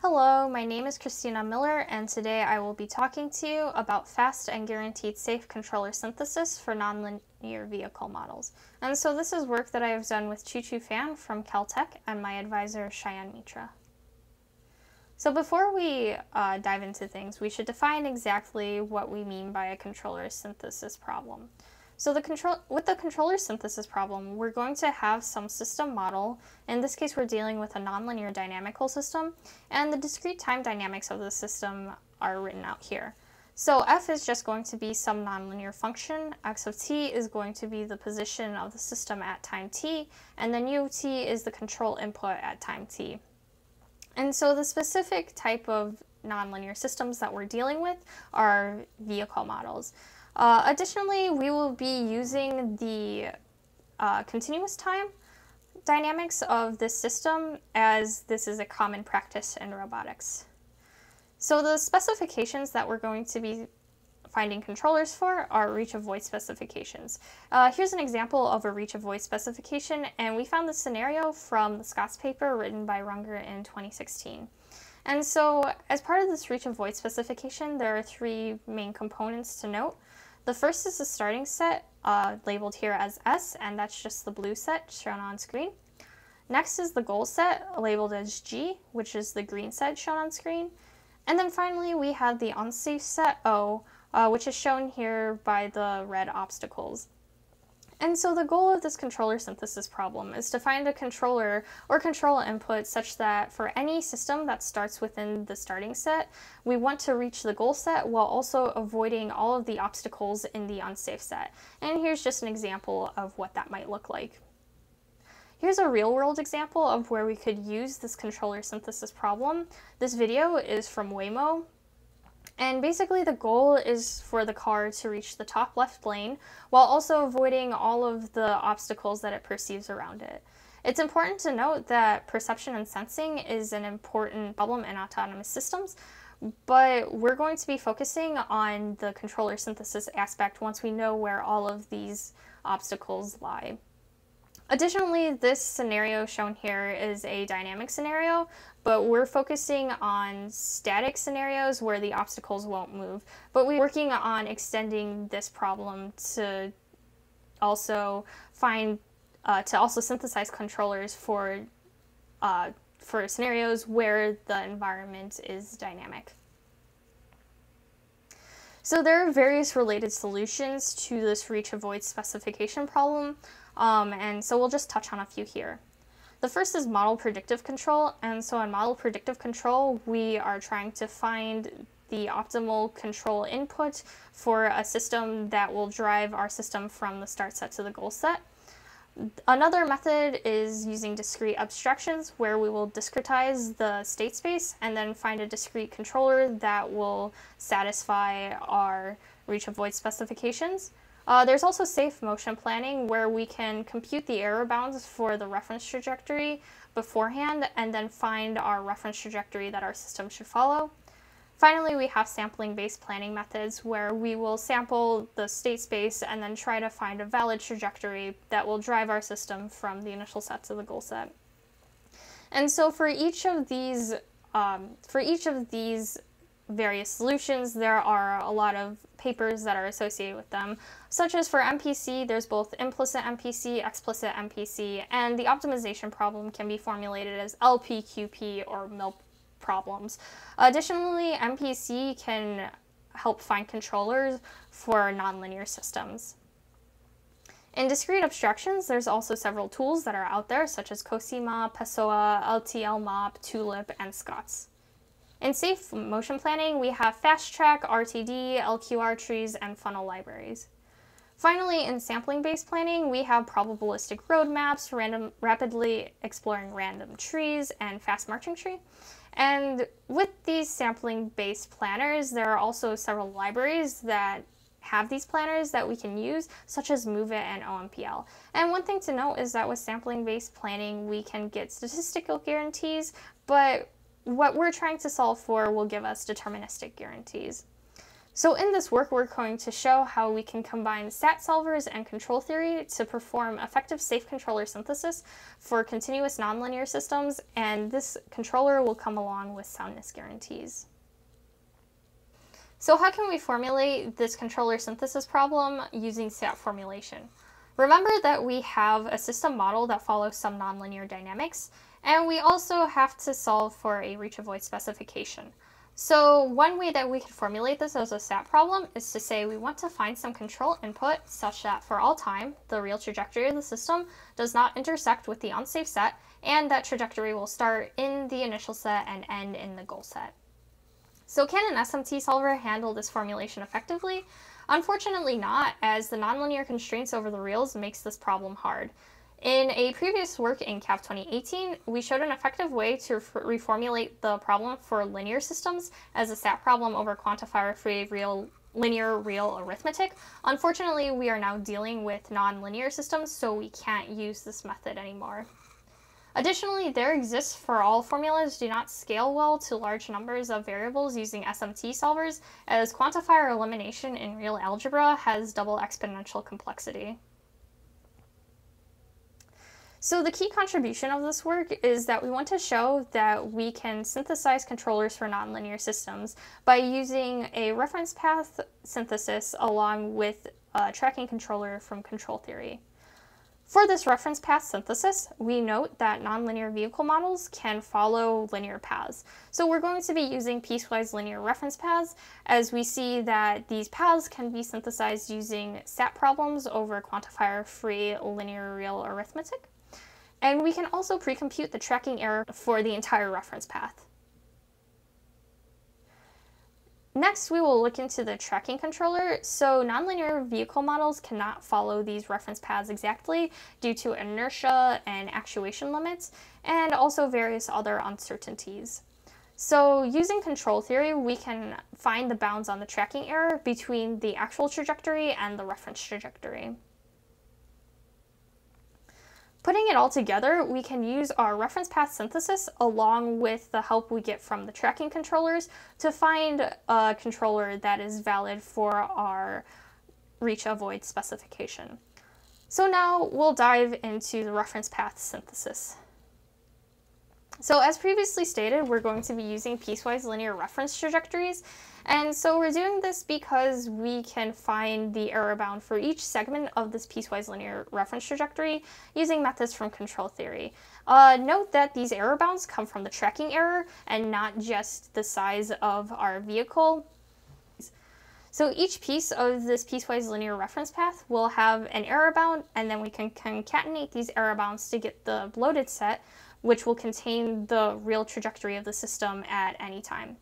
Hello, my name is Christina Miller, and today I will be talking to you about fast and guaranteed safe controller synthesis for nonlinear vehicle models. And so this is work that I have done with Choo Fan from Caltech and my advisor, Sayan Mitra. So before we dive into things, we should define exactly what we mean by a controller synthesis problem. So with the controller synthesis problem, we're going to have some system model. In this case, we're dealing with a nonlinear dynamical system, and the discrete time dynamics of the system are written out here. So f is just going to be some nonlinear function, x of t is going to be the position of the system at time t, and then u of t is the control input at time t. And so the specific type of nonlinear systems that we're dealing with are vehicle models. Additionally, we will be using the continuous time dynamics of this system, as this is a common practice in robotics. So the specifications that we're going to be finding controllers for are reach avoid specifications. Here's an example of a reach avoid specification, and we found this scenario from the Scott's paper written by Runger in 2016. And so as part of this reach avoid specification, there are three main components to note. The first is the starting set, labeled here as S, and that's just the blue set shown on screen. Next is the goal set, labeled as G, which is the green set shown on screen. And then finally we have the unsafe set, O, which is shown here by the red obstacles. And so the goal of this controller synthesis problem is to find a controller or control input such that for any system that starts within the starting set, we want to reach the goal set while also avoiding all of the obstacles in the unsafe set. And here's just an example of what that might look like. Here's a real-world example of where we could use this controller synthesis problem. This video is from Waymo. And basically the goal is for the car to reach the top left lane while also avoiding all of the obstacles that it perceives around it. It's important to note that perception and sensing is an important problem in autonomous systems, but we're going to be focusing on the controller synthesis aspect once we know where all of these obstacles lie. Additionally, this scenario shown here is a dynamic scenario, but we're focusing on static scenarios where the obstacles won't move. But we're working on extending this problem to also synthesize controllers for scenarios where the environment is dynamic. So there are various related solutions to this reach avoid specification problem. And so we'll just touch on a few here. The first is model predictive control, and so in model predictive control, we are trying to find the optimal control input for a system that will drive our system from the start set to the goal set. Another method is using discrete abstractions, where we will discretize the state space and then find a discrete controller that will satisfy our reach avoid specifications. There's also safe motion planning, where we can compute the error bounds for the reference trajectory beforehand and then find our reference trajectory that our system should follow. Finally, we have sampling-based planning methods, where we will sample the state space and then try to find a valid trajectory that will drive our system from the initial set to the goal set. And so for each of these various solutions, there are a lot of papers that are associated with them, such as for MPC, there's both implicit MPC, explicit MPC, and the optimization problem can be formulated as LP, QP, or MILP problems. Additionally, MPC can help find controllers for nonlinear systems. In discrete abstractions, there's also several tools that are out there, such as Cosima, Pessoa, LTL-MOP, Tulip, and Scots. In safe motion planning, we have FastTrack, RTD, LQR trees, and funnel libraries. Finally, in sampling-based planning, we have probabilistic roadmaps, rapidly exploring random trees, and fast marching tree. And with these sampling-based planners, there are also several libraries that have these planners that we can use, such as MoveIt and OMPL. And one thing to note is that with sampling-based planning, we can get statistical guarantees, but what we're trying to solve for will give us deterministic guarantees. So in this work, we're going to show how we can combine stat solvers and control theory to perform effective safe controller synthesis for continuous nonlinear systems, and this controller will come along with soundness guarantees. So how can we formulate this controller synthesis problem using stat formulation? Remember that we have a system model that follows some nonlinear dynamics, and we also have to solve for a reach avoid specification. So one way that we could formulate this as a stat problem is to say we want to find some control input such that for all time, the real trajectory of the system does not intersect with the unsafe set, and that trajectory will start in the initial set and end in the goal set. So can an SMT solver handle this formulation effectively? Unfortunately not, as the nonlinear constraints over the reals makes this problem hard. In a previous work in CAV 2018, we showed an effective way to reformulate the problem for linear systems as a stat problem over quantifier-free linear real arithmetic. Unfortunately, we are now dealing with nonlinear systems, so we can't use this method anymore. Additionally, there exists for all formulas do not scale well to large numbers of variables using SMT solvers, as quantifier elimination in real algebra has double exponential complexity. So the key contribution of this work is that we want to show that we can synthesize controllers for nonlinear systems by using a reference path synthesis along with a tracking controller from control theory. For this reference path synthesis, we note that nonlinear vehicle models can follow linear paths. So we're going to be using piecewise linear reference paths, as we see that these paths can be synthesized using stat problems over quantifier-free linear real arithmetic. And we can also pre-compute the tracking error for the entire reference path. Next, we will look into the tracking controller. So nonlinear vehicle models cannot follow these reference paths exactly due to inertia and actuation limits, and also various other uncertainties. So using control theory, we can find the bounds on the tracking error between the actual trajectory and the reference trajectory. Putting it all together, we can use our reference path synthesis along with the help we get from the tracking controllers to find a controller that is valid for our reach avoid specification. So now we'll dive into the reference path synthesis. So as previously stated, we're going to be using piecewise linear reference trajectories. And so we're doing this because we can find the error bound for each segment of this piecewise linear reference trajectory using methods from control theory. Note that these error bounds come from the tracking error and not just the size of our vehicle. So each piece of this piecewise linear reference path will have an error bound, and then we can concatenate these error bounds to get the bloated set, which will contain the real trajectory of the system at any time.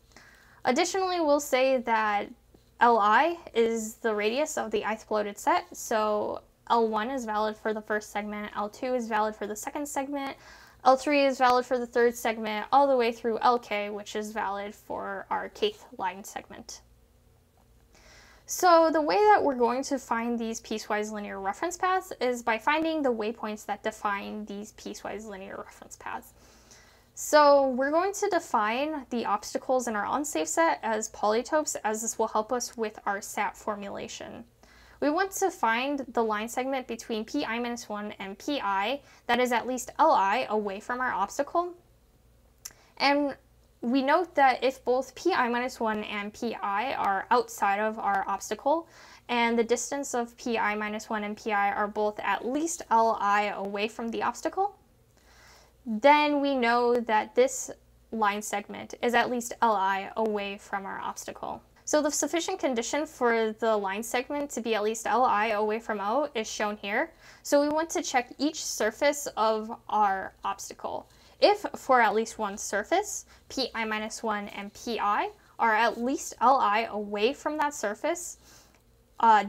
Additionally, we'll say that Li is the radius of the ith bloated set, so L1 is valid for the first segment, L2 is valid for the second segment, L3 is valid for the third segment, all the way through Lk, which is valid for our kth line segment. So the way that we're going to find these piecewise linear reference paths is by finding the waypoints that define these piecewise linear reference paths. So we're going to define the obstacles in our unsafe set as polytopes, as this will help us with our stat formulation. We want to find the line segment between pi-1 and pi that is at least Li away from our obstacle. And we note that if both pi-1 and pi are outside of our obstacle, and the distance of pi-1 and pi are both at least Li away from the obstacle, then we know that this line segment is at least Li away from our obstacle. So the sufficient condition for the line segment to be at least Li away from O is shown here. So we want to check each surface of our obstacle. If for at least one surface, pi-1 and pi are at least Li away from that surface,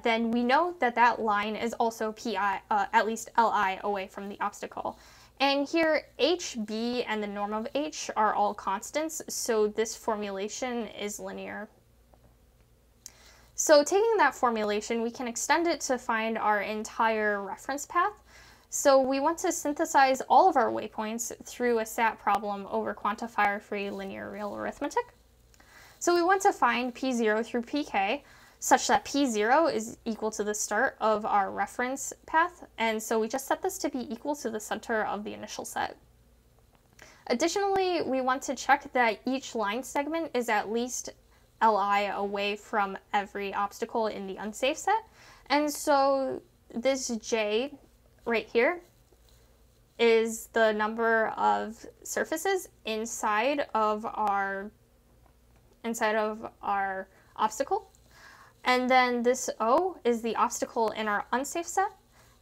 then we know that that line is also at least Li away from the obstacle. And here, h, b, and the norm of h are all constants, so this formulation is linear. So taking that formulation, we can extend it to find our entire reference path. So we want to synthesize all of our waypoints through a stat problem over quantifier-free linear real arithmetic. So we want to find P0 through Pk, such that P0 is equal to the start of our reference path, and so we just set this to be equal to the center of the initial set. Additionally, we want to check that each line segment is at least Li away from every obstacle in the unsafe set, and so this J right here is the number of surfaces inside of our obstacle. And then this O is the obstacle in our unsafe set.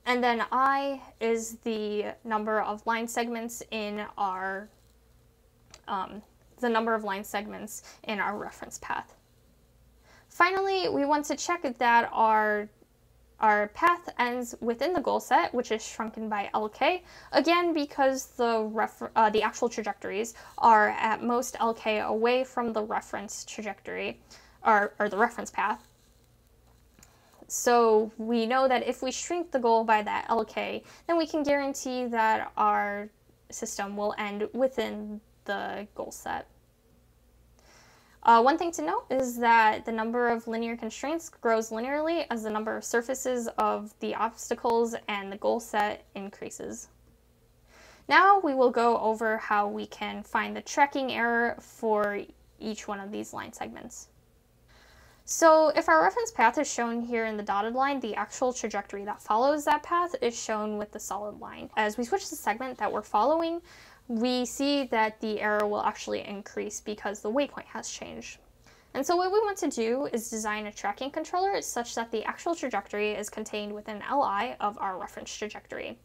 And then I is the number of line segments in our reference path. Finally, we want to check that our path ends within the goal set, which is shrunken by LK, again because the actual trajectories are at most LK away from the reference trajectory, or the reference path. So we know that if we shrink the goal by that LK, then we can guarantee that our system will end within the goal set. One thing to note is that the number of linear constraints grows linearly as the number of surfaces of the obstacles and the goal set increases. Now we will go over how we can find the tracking error for each one of these line segments. So if our reference path is shown here in the dotted line, the actual trajectory that follows that path is shown with the solid line. As we switch the segment that we're following, we see that the error will actually increase because the waypoint has changed. And so what we want to do is design a tracking controller such that the actual trajectory is contained within Li of our reference trajectory.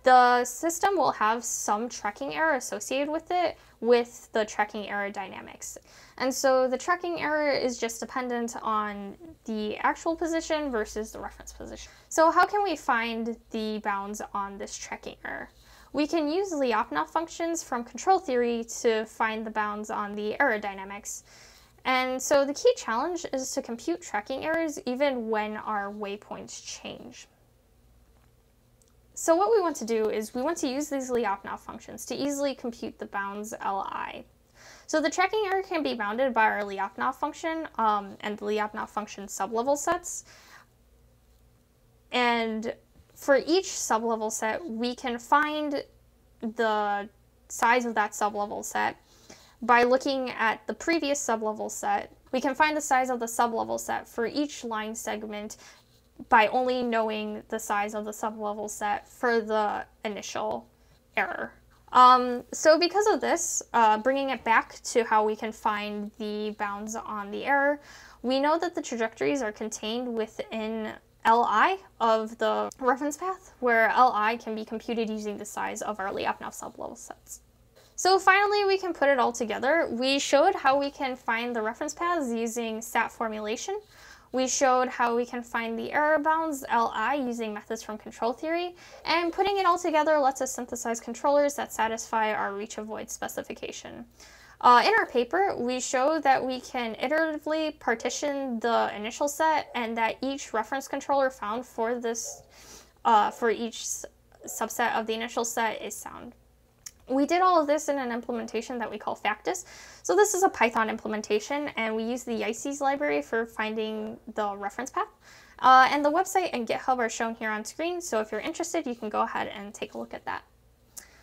The system will have some tracking error associated with it with the tracking error dynamics. And so the tracking error is just dependent on the actual position versus the reference position. So how can we find the bounds on this tracking error? We can use Lyapunov functions from control theory to find the bounds on the error dynamics. And so the key challenge is to compute tracking errors even when our waypoints change. So what we want to do is we want to use these Lyapunov functions to easily compute the bounds Li. So the tracking error can be bounded by our Lyapunov function and the Lyapunov function sublevel sets. And for each sublevel set, we can find the size of that sublevel set by looking at the previous sublevel set. We can find the size of the sublevel set for each line segment by only knowing the size of the sublevel set for the initial error. So because of this, bringing it back to how we can find the bounds on the error, we know that the trajectories are contained within Li of the reference path, where Li can be computed using the size of our Lyapunov sublevel sets. So finally, we can put it all together. We showed how we can find the reference paths using stat formulation. We showed how we can find the error bounds Li using methods from control theory, and putting it all together lets us synthesize controllers that satisfy our reach avoid specification. In our paper, we show that we can iteratively partition the initial set and that each reference controller found for this, for each subset of the initial set is sound. We did all of this in an implementation that we call Factus. So this is a Python implementation, and we use the YCs library for finding the reference path. And the website and GitHub are shown here on screen, so if you're interested, you can go ahead and take a look at that.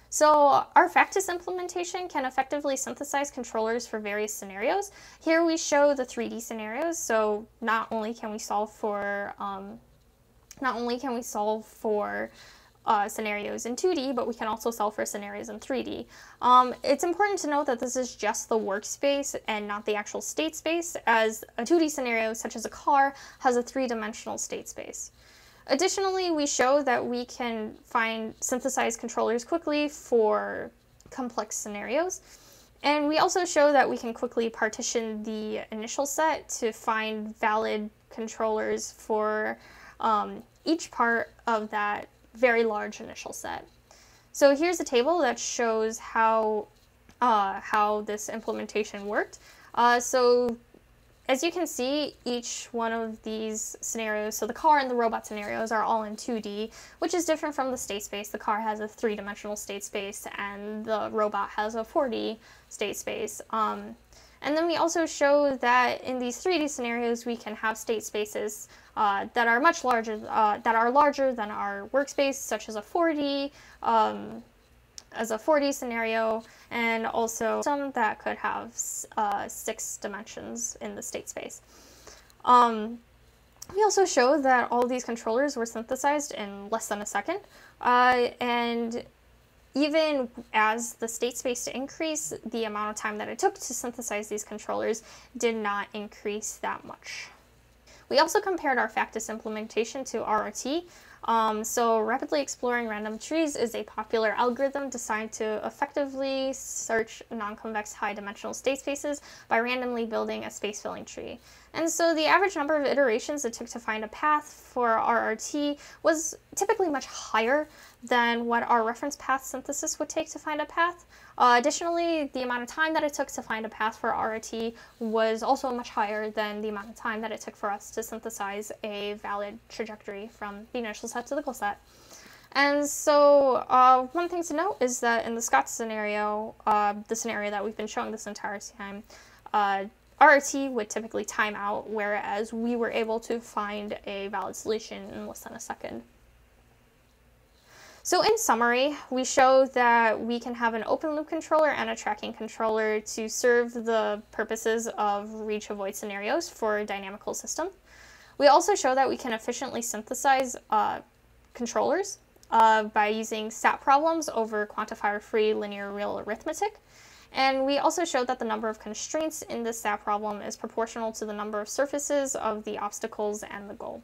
So our Factus implementation can effectively synthesize controllers for various scenarios. Here we show the 3D scenarios, so not only can we solve for scenarios in 2D, but we can also solve for scenarios in 3D. It's important to note that this is just the workspace and not the actual state space, as a 2D scenario, such as a car, has a 3-dimensional state space. Additionally, we show that we can synthesize controllers quickly for complex scenarios. And we also show that we can quickly partition the initial set to find valid controllers for each part of that very large initial set. So here's a table that shows how this implementation worked. So as you can see, each one of these scenarios, so the car and the robot scenarios, are all in 2D, which is different from the state space. The car has a 3-dimensional state space and the robot has a 4D state space. And then we also show that in these 3D scenarios, we can have state spaces that are much larger, that are larger than our workspace, such as a 4D scenario, and also some that could have 6 dimensions in the state space. We also show that all of these controllers were synthesized in less than a second, and even as the state space increased, the amount of time that it took to synthesize these controllers did not increase that much. We also compared our factus implementation to RRT. So rapidly exploring random trees is a popular algorithm designed to effectively search non-convex high-dimensional state spaces by randomly building a space-filling tree. And so the average number of iterations it took to find a path for RRT was typically much higher than what our reference path synthesis would take to find a path. Additionally, the amount of time that it took to find a path for RRT was also much higher than the amount of time that it took for us to synthesize a valid trajectory from the initial set to the goal set. And so one thing to note is that in the Scott scenario, the scenario that we've been showing this entire time, RRT would typically time out, whereas we were able to find a valid solution in less than a second. So in summary, we show that we can have an open loop controller and a tracking controller to serve the purposes of reach avoid scenarios for a dynamical system. We also show that we can efficiently synthesize controllers by using stat problems over quantifier-free linear real arithmetic. And we also showed that the number of constraints in the stat problem is proportional to the number of surfaces of the obstacles and the goal.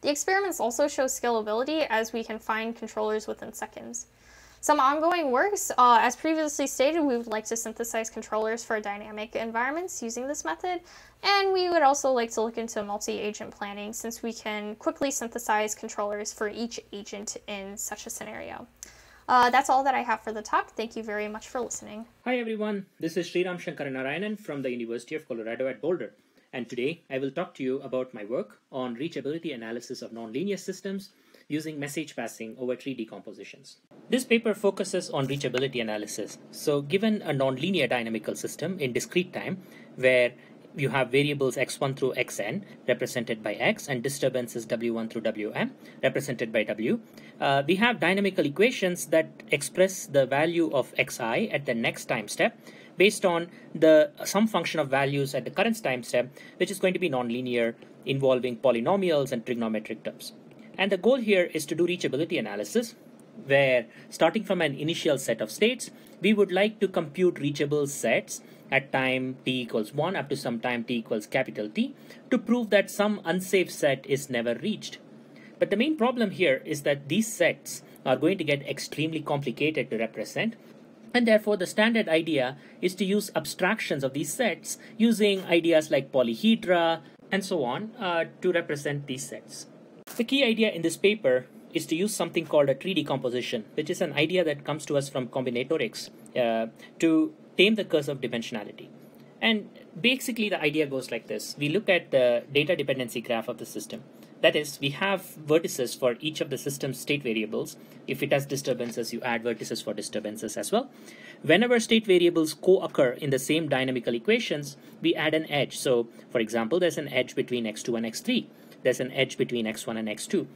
The experiments also show scalability, as we can find controllers within seconds. Some ongoing works, as previously stated, we would like to synthesize controllers for dynamic environments using this method, and we would also like to look into multi-agent planning, since we can quickly synthesize controllers for each agent in such a scenario. That's all that I have for the talk. Thank you very much for listening. Hi everyone, this is Sriram Shankaranarayanan from the University of Colorado at Boulder. And today I will talk to you about my work on reachability analysis of nonlinear systems using message passing over tree decompositions. This paper focuses on reachability analysis. So given a nonlinear dynamical system in discrete time where you have variables x1 through xn represented by x and disturbances w1 through wm represented by w, we have dynamical equations that express the value of xi at the next time step based on some function of values at the current time step, which is going to be nonlinear, involving polynomials and trigonometric terms. And the goal here is to do reachability analysis, where starting from an initial set of states, we would like to compute reachable sets at time t equals 1 up to some time t equals capital T to prove that some unsafe set is never reached. But the main problem here is that these sets are going to get extremely complicated to represent, and therefore the standard idea is to use abstractions of these sets using ideas like polyhedra and so on to represent these sets. The key idea in this paper is to use something called a tree decomposition, which is an idea that comes to us from combinatorics to tame the curse of dimensionality. And basically the idea goes like this. We look at the data dependency graph of the system. That is, we have vertices for each of the system's state variables. If it has disturbances, you add vertices for disturbances as well. Whenever state variables co-occur in the same dynamical equations, we add an edge. So, for example, there's an edge between x2 and x3. There's an edge between x1 and x2.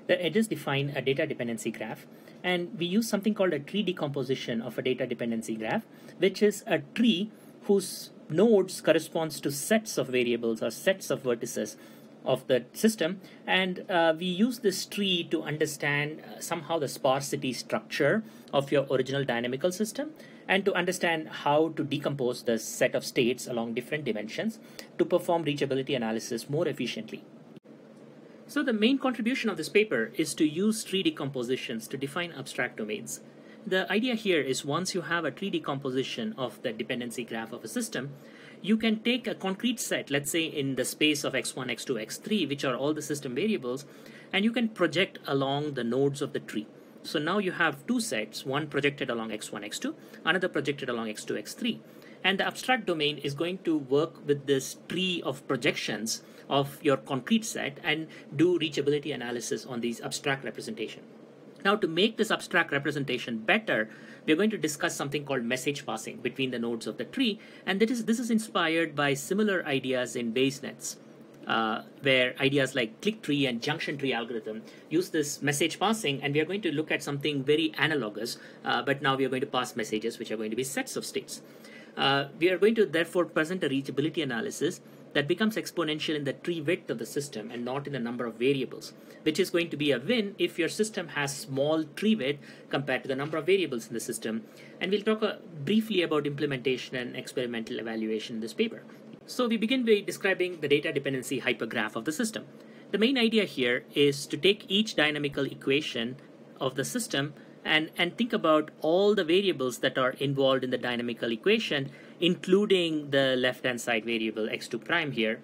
The edges define a data dependency graph, and we use something called a tree decomposition of a data dependency graph, which is a tree whose nodes corresponds to sets of variables or sets of vertices of the system, and we use this tree to understand somehow the sparsity structure of your original dynamical system, and to understand how to decompose the set of states along different dimensions to perform reachability analysis more efficiently. So the main contribution of this paper is to use tree decompositions to define abstract domains. The idea here is once you have a tree decomposition of the dependency graph of a system, you can take a concrete set, let's say in the space of x1, x2, x3, which are all the system variables, and you can project along the nodes of the tree. So now you have two sets, one projected along x1, x2, another projected along x2, x3. And the abstract domain is going to work with this tree of projections of your concrete set and do reachability analysis on these abstract representation. Now, to make this abstract representation better, we're going to discuss something called message passing between the nodes of the tree, and this is inspired by similar ideas in Bayes nets, where ideas like click tree and junction tree algorithm use this message passing, and we are going to look at something very analogous, but now we are going to pass messages which are going to be sets of states. We are going to therefore present a reachability analysis that becomes exponential in the tree width of the system and not in the number of variables, which is going to be a win if your system has small tree width compared to the number of variables in the system. And we'll talk briefly about implementation and experimental evaluation in this paper. So we begin by describing the data dependency hypergraph of the system. The main idea here is to take each dynamical equation of the system and think about all the variables that are involved in the dynamical equation, including the left-hand side variable x2 prime here.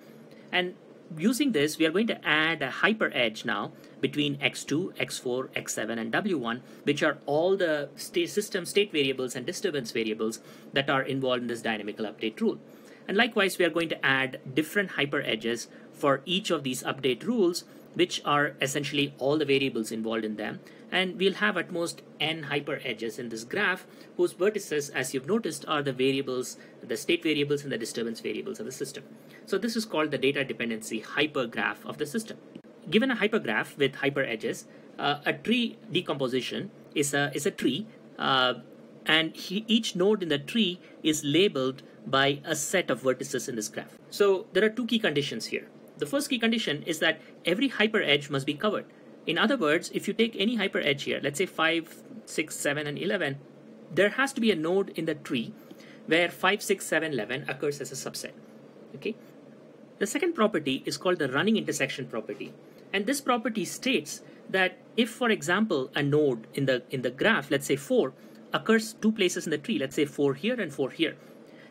And using this, we are going to add a hyper edge now between x2, x4, x7, and w1, which are all the system state variables and disturbance variables that are involved in this dynamical update rule. And likewise, we are going to add different hyper edges for each of these update rules, which are essentially all the variables involved in them. And we'll have at most n hyper edges in this graph, whose vertices, as you've noticed, are the variables, the state variables and the disturbance variables of the system. So this is called the data dependency hypergraph of the system. Given a hypergraph with hyper edges, a tree decomposition is a tree, and each node in the tree is labeled by a set of vertices in this graph. So there are two key conditions here. The first key condition is that every hyper edge must be covered. In other words, if you take any hyper edge here, let's say 5, 6, 7, and 11, there has to be a node in the tree where 5, 6, 7, 11 occurs as a subset. Okay. The second property is called the running intersection property. And this property states that if, for example, a node in the graph, let's say 4, occurs two places in the tree, let's say 4 here and 4 here,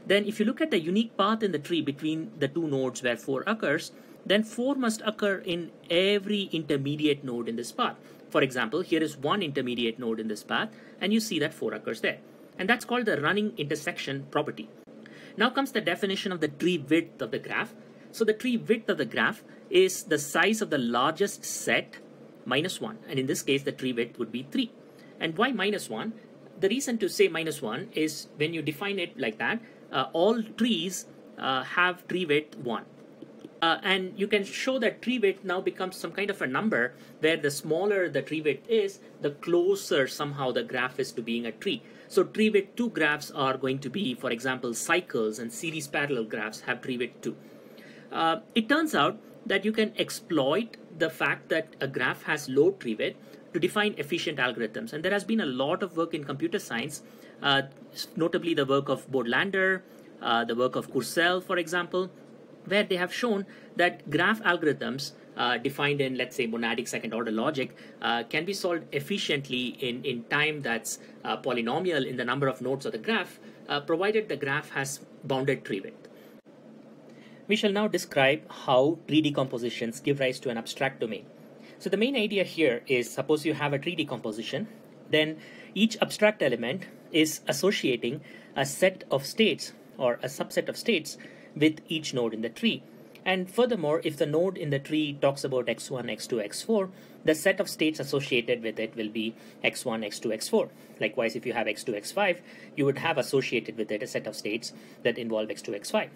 then if you look at the unique path in the tree between the two nodes where 4 occurs, then 4 must occur in every intermediate node in this path. For example, here is one intermediate node in this path, and you see that 4 occurs there. And that's called the running intersection property. Now comes the definition of the tree width of the graph. So the tree width of the graph is the size of the largest set minus 1. And in this case, the tree width would be 3. And why minus 1? The reason to say minus 1 is when you define it like that, all trees have tree width 1. And you can show that tree width now becomes some kind of a number where the smaller the tree width is, the closer somehow the graph is to being a tree. So tree width 2 graphs are going to be, for example, cycles, and series parallel graphs have tree width 2. It turns out that you can exploit the fact that a graph has low tree width to define efficient algorithms. And there has been a lot of work in computer science, notably the work of Bodlander, the work of Kursel, for example, where they have shown that graph algorithms defined in, let's say, monadic second order logic can be solved efficiently in time that's polynomial in the number of nodes of the graph, provided the graph has bounded tree width. We shall now describe how tree decompositions give rise to an abstract domain. So the main idea here is, suppose you have a tree decomposition, then each abstract element is associating a set of states or a subset of states with each node in the tree. And furthermore, if the node in the tree talks about x1, x2, x4, the set of states associated with it will be x1, x2, x4. Likewise, if you have x2, x5, you would have associated with it a set of states that involve x2, x5.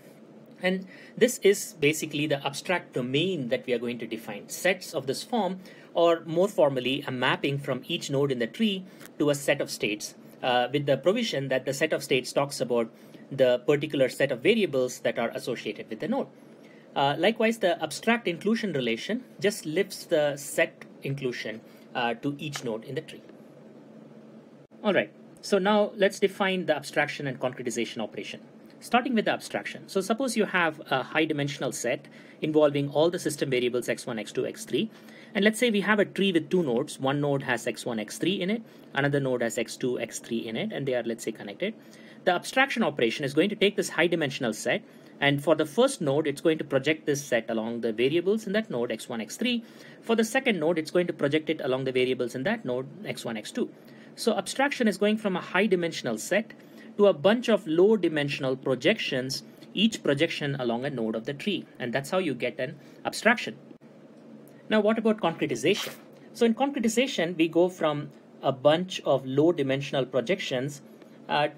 And this is basically the abstract domain that we are going to define. Sets of this form, or more formally, a mapping from each node in the tree to a set of states, with the provision that the set of states talks about the particular set of variables that are associated with the node. Likewise, the abstract inclusion relation just lifts the set inclusion to each node in the tree. All right, so now let's define the abstraction and concretization operation. Starting with the abstraction. So suppose you have a high dimensional set involving all the system variables x1, x2, x3. And let's say we have a tree with two nodes. One node has x1, x3 in it. Another node has x2, x3 in it. And they are, let's say, connected. The abstraction operation is going to take this high dimensional set. And for the first node, it's going to project this set along the variables in that node, x1, x3. For the second node, it's going to project it along the variables in that node, x1, x2. So abstraction is going from a high dimensional set to a bunch of low dimensional projections, each projection along a node of the tree. And that's how you get an abstraction. Now, what about concretization? So in concretization, we go from a bunch of low dimensional projections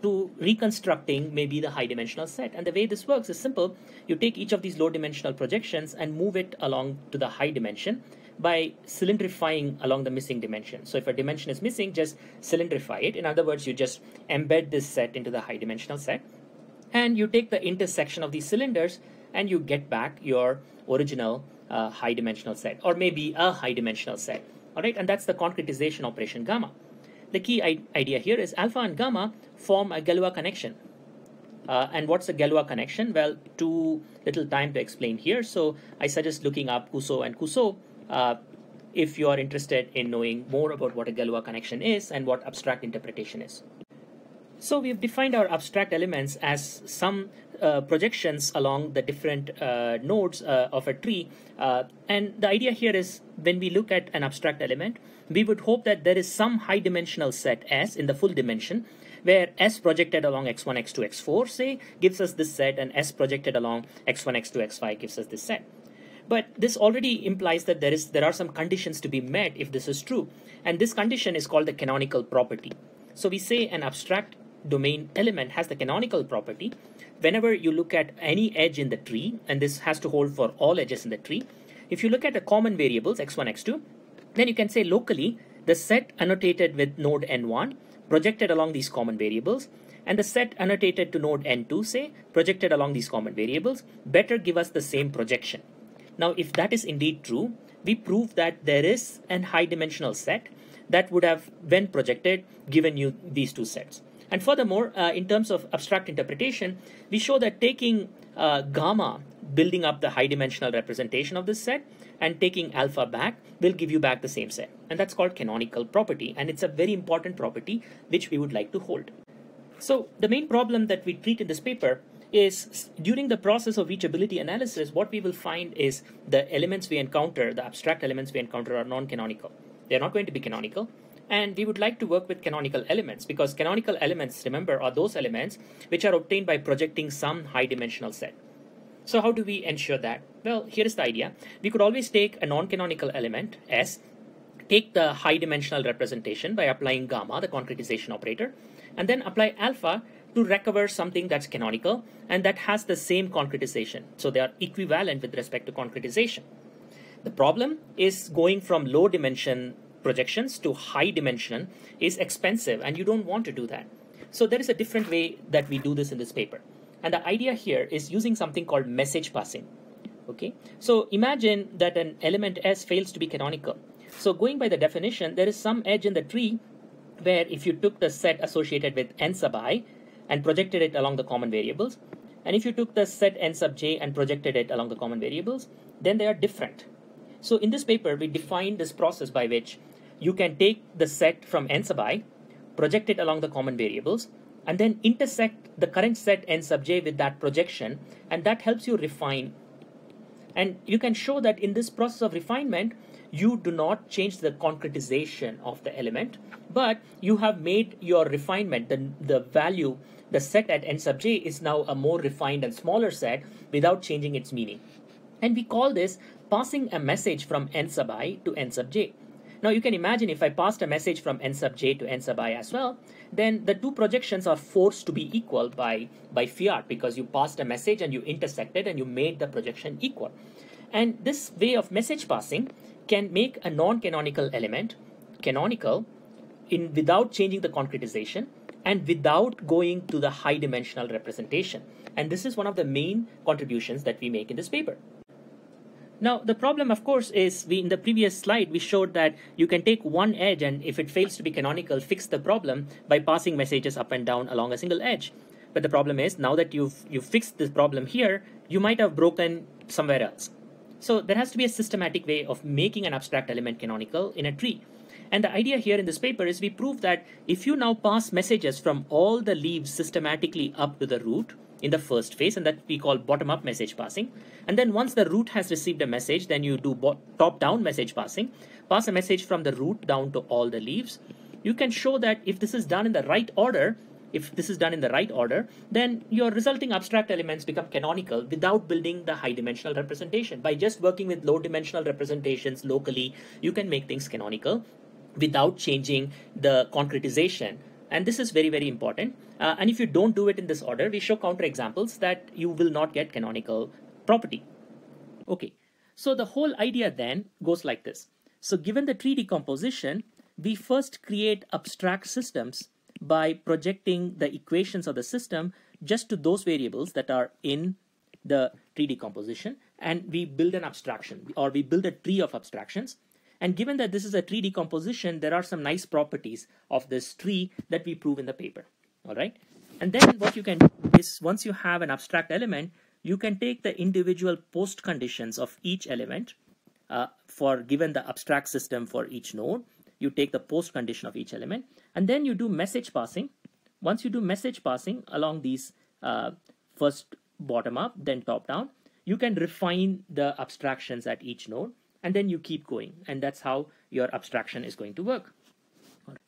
to reconstructing maybe the high dimensional set. And the way this works is simple. You take each of these low dimensional projections and move it along to the high dimension by cylindrifying along the missing dimension. So if a dimension is missing, just cylindrify it. In other words, you just embed this set into the high dimensional set. And you take the intersection of these cylinders and you get back your original high dimensional set, or maybe a high dimensional set. All right, and that's the concretization operation gamma. The key idea here is alpha and gamma form a Galois connection. And what's a Galois connection? Well, too little time to explain here, so I suggest looking up Cousseau and Cousseau if you are interested in knowing more about what a Galois connection is and what abstract interpretation is. So we've defined our abstract elements as some projections along the different nodes of a tree. And the idea here is when we look at an abstract element, we would hope that there is some high dimensional set S in the full dimension, where S projected along x1, x2, x4, say, gives us this set, and S projected along x1, x2, x5 gives us this set. But this already implies that there are some conditions to be met if this is true. And this condition is called the canonical property. So we say an abstract domain element has the canonical property whenever you look at any edge in the tree, and this has to hold for all edges in the tree. If you look at the common variables x1, x2, then you can say locally the set annotated with node n1 projected along these common variables, and the set annotated to node n2, say, projected along these common variables, better give us the same projection. Now, if that is indeed true, we prove that there is an high dimensional set that would have, when projected, given you these two sets. And furthermore, in terms of abstract interpretation, we show that taking gamma, building up the high dimensional representation of this set, and taking alpha back will give you back the same set. And that's called canonical property. And it's a very important property which we would like to hold. So the main problem that we treat in this paper is during the process of reachability analysis, what we will find is the elements we encounter, the abstract elements we encounter, are non-canonical. They're not going to be canonical. And we would like to work with canonical elements, because canonical elements, remember, are those elements which are obtained by projecting some high dimensional set. So how do we ensure that? Well, here is the idea. We could always take a non-canonical element, S, take the high dimensional representation by applying gamma, the concretization operator, and then apply alpha to recover something that's canonical and that has the same concretization. So they are equivalent with respect to concretization. The problem is going from low dimension projections to high dimension is expensive, and you don't want to do that. So there is a different way that we do this in this paper. And the idea here is using something called message passing. Okay, so imagine that an element S fails to be canonical. So going by the definition, there is some edge in the tree where if you took the set associated with n sub I and projected it along the common variables, and if you took the set n sub j and projected it along the common variables, then they are different. So in this paper, we define this process by which you can take the set from n sub I, project it along the common variables, and then intersect the current set n sub j with that projection, and that helps you refine. And you can show that in this process of refinement, you do not change the concretization of the element, but you have made your refinement, the value, the set at n sub j is now a more refined and smaller set without changing its meaning. And we call this passing a message from n sub I to n sub j. Now you can imagine if I passed a message from n sub j to n sub I as well, then the two projections are forced to be equal by fiat, because you passed a message and you intersected and you made the projection equal. And this way of message passing can make a non-canonical element canonical without changing the concretization and without going to the high dimensional representation. And this is one of the main contributions that we make in this paper. Now, the problem, of course, is in the previous slide, we showed that you can take one edge and if it fails to be canonical, fix the problem by passing messages up and down along a single edge. But the problem is, now that you've fixed this problem here, you might have broken somewhere else. So there has to be a systematic way of making an abstract element canonical in a tree. And the idea here in this paper is we prove that if you now pass messages from all the leaves systematically up to the root, in the first phase, and that we call bottom-up message passing. And then once the root has received a message, then you do top-down message passing, pass a message from the root down to all the leaves. You can show that if this is done in the right order, if this is done in the right order, then your resulting abstract elements become canonical without building the high dimensional representation. By just working with low dimensional representations locally, you can make things canonical without changing the concretization. And this is very, very important. And if you don't do it in this order, we show counterexamples that you will not get canonical property. Okay, so the whole idea then goes like this. So given the tree decomposition, we first create abstract systems by projecting the equations of the system just to those variables that are in the tree decomposition, and we build an abstraction, or we build a tree of abstractions. And given that this is a tree decomposition, there are some nice properties of this tree that we prove in the paper. All right. And then what you can do is, once you have an abstract element, you can take the individual post conditions of each element for given the abstract system for each node. You take the post condition of each element, and then you do message passing. Once you do message passing along these first bottom up, then top down, you can refine the abstractions at each node, and then you keep going. And that's how your abstraction is going to work.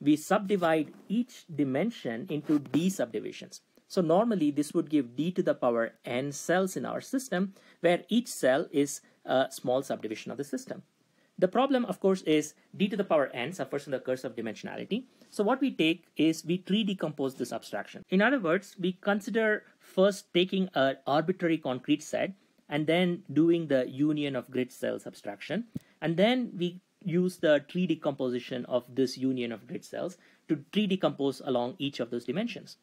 We subdivide each dimension into d subdivisions. So normally this would give d to the power n cells in our system, where each cell is a small subdivision of the system. The problem, of course, is d to the power n suffers from the curse of dimensionality. So what we take is we tree decompose this abstraction. In other words, we consider first taking an arbitrary concrete set and then doing the union of grid cells abstraction. And then we use the tree decomposition of this union of grid cells to tree decompose along each of those dimensions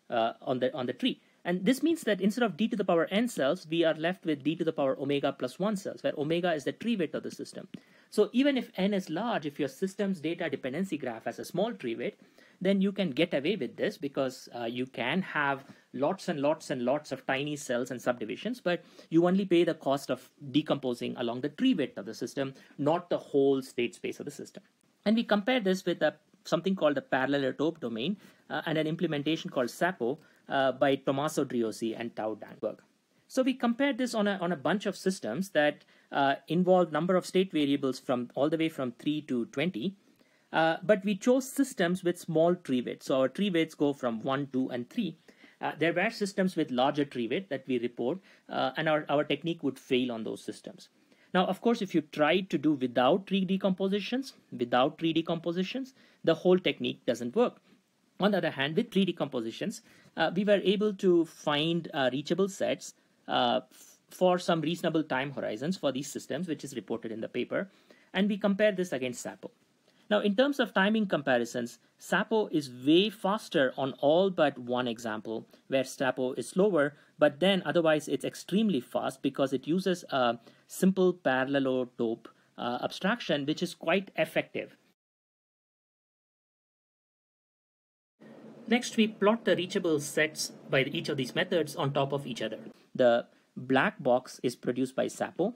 on the tree. And this means that instead of d to the power n cells, we are left with d to the power omega plus 1 cells, where omega is the tree weight of the system. So even if n is large, if your system's data dependency graph has a small tree weight, then you can get away with this, because you can have lots and lots and lots of tiny cells and subdivisions, but you only pay the cost of decomposing along the tree width of the system, not the whole state space of the system. And we compare this with something called the parallelotope domain and an implementation called SAPO by Tommaso Driossi and Tao Dangberg. So we compared this on a bunch of systems that involve number of state variables from all the way from 3 to 20. But we chose systems with small tree weights. So our tree weights go from 1, 2, and 3. There were systems with larger tree weight that we report, and our technique would fail on those systems. Now, of course, if you tried to do without tree decompositions, the whole technique doesn't work. On the other hand, with tree decompositions, we were able to find reachable sets for some reasonable time horizons for these systems, which is reported in the paper. And we compare this against SAPO. Now, in terms of timing comparisons, SAPO is way faster on all but one example, where SAPO is slower, but then otherwise it's extremely fast because it uses a simple parallelotope abstraction, which is quite effective. Next, we plot the reachable sets by each of these methods on top of each other. The black box is produced by SAPO.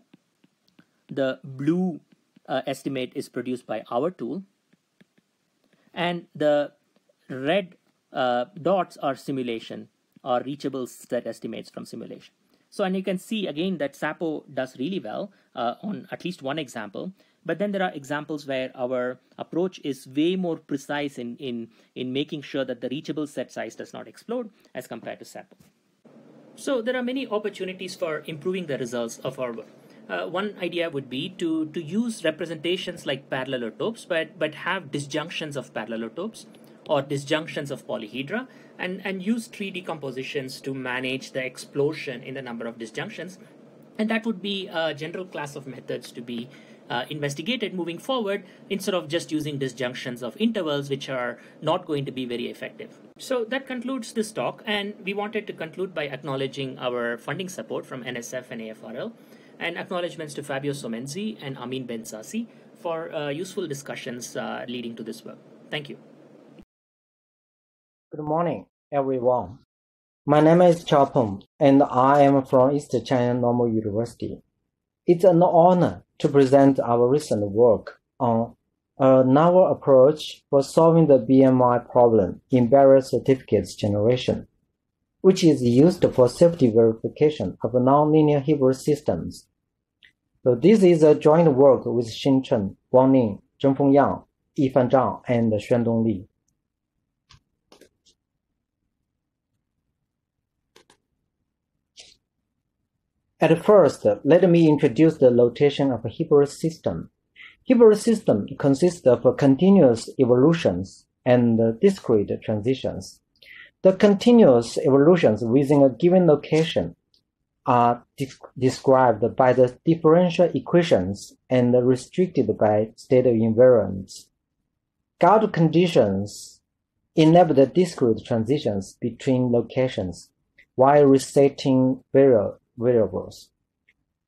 The blue estimate is produced by our tool, and the red dots are simulation, or reachable set estimates from simulation. So, and you can see again that SAPO does really well on at least one example, but then there are examples where our approach is way more precise in making sure that the reachable set size does not explode as compared to SAPO. So there are many opportunities for improving the results of our work. One idea would be to use representations like parallelotopes, but have disjunctions of parallelotopes or disjunctions of polyhedra, and use tree decompositions to manage the explosion in the number of disjunctions. And that would be a general class of methods to be investigated moving forward, instead of just using disjunctions of intervals, which are not going to be very effective. So that concludes this talk, and we wanted to conclude by acknowledging our funding support from NSF and AFRL, and acknowledgements to Fabio Somenzi and Amin Bensasi for useful discussions leading to this work. Thank you. Good morning, everyone. My name is Chaopeng, and I am from East China Normal University. It's an honor to present our recent work on a novel approach for solving the BMI problem in barrier certificates generation, which is used for safety verification of nonlinear Hilbert systems. So this is a joint work with Xin Chen, Wang Ning, Zhengfeng Yang, Yifan Zhang, and Xuandong Li. At first, let me introduce the notation of a Hebrew system. Hebrew system consists of continuous evolutions and discrete transitions. The continuous evolutions within a given location are described by the differential equations and restricted by state invariants. Guard conditions enable the discrete transitions between locations while resetting variables.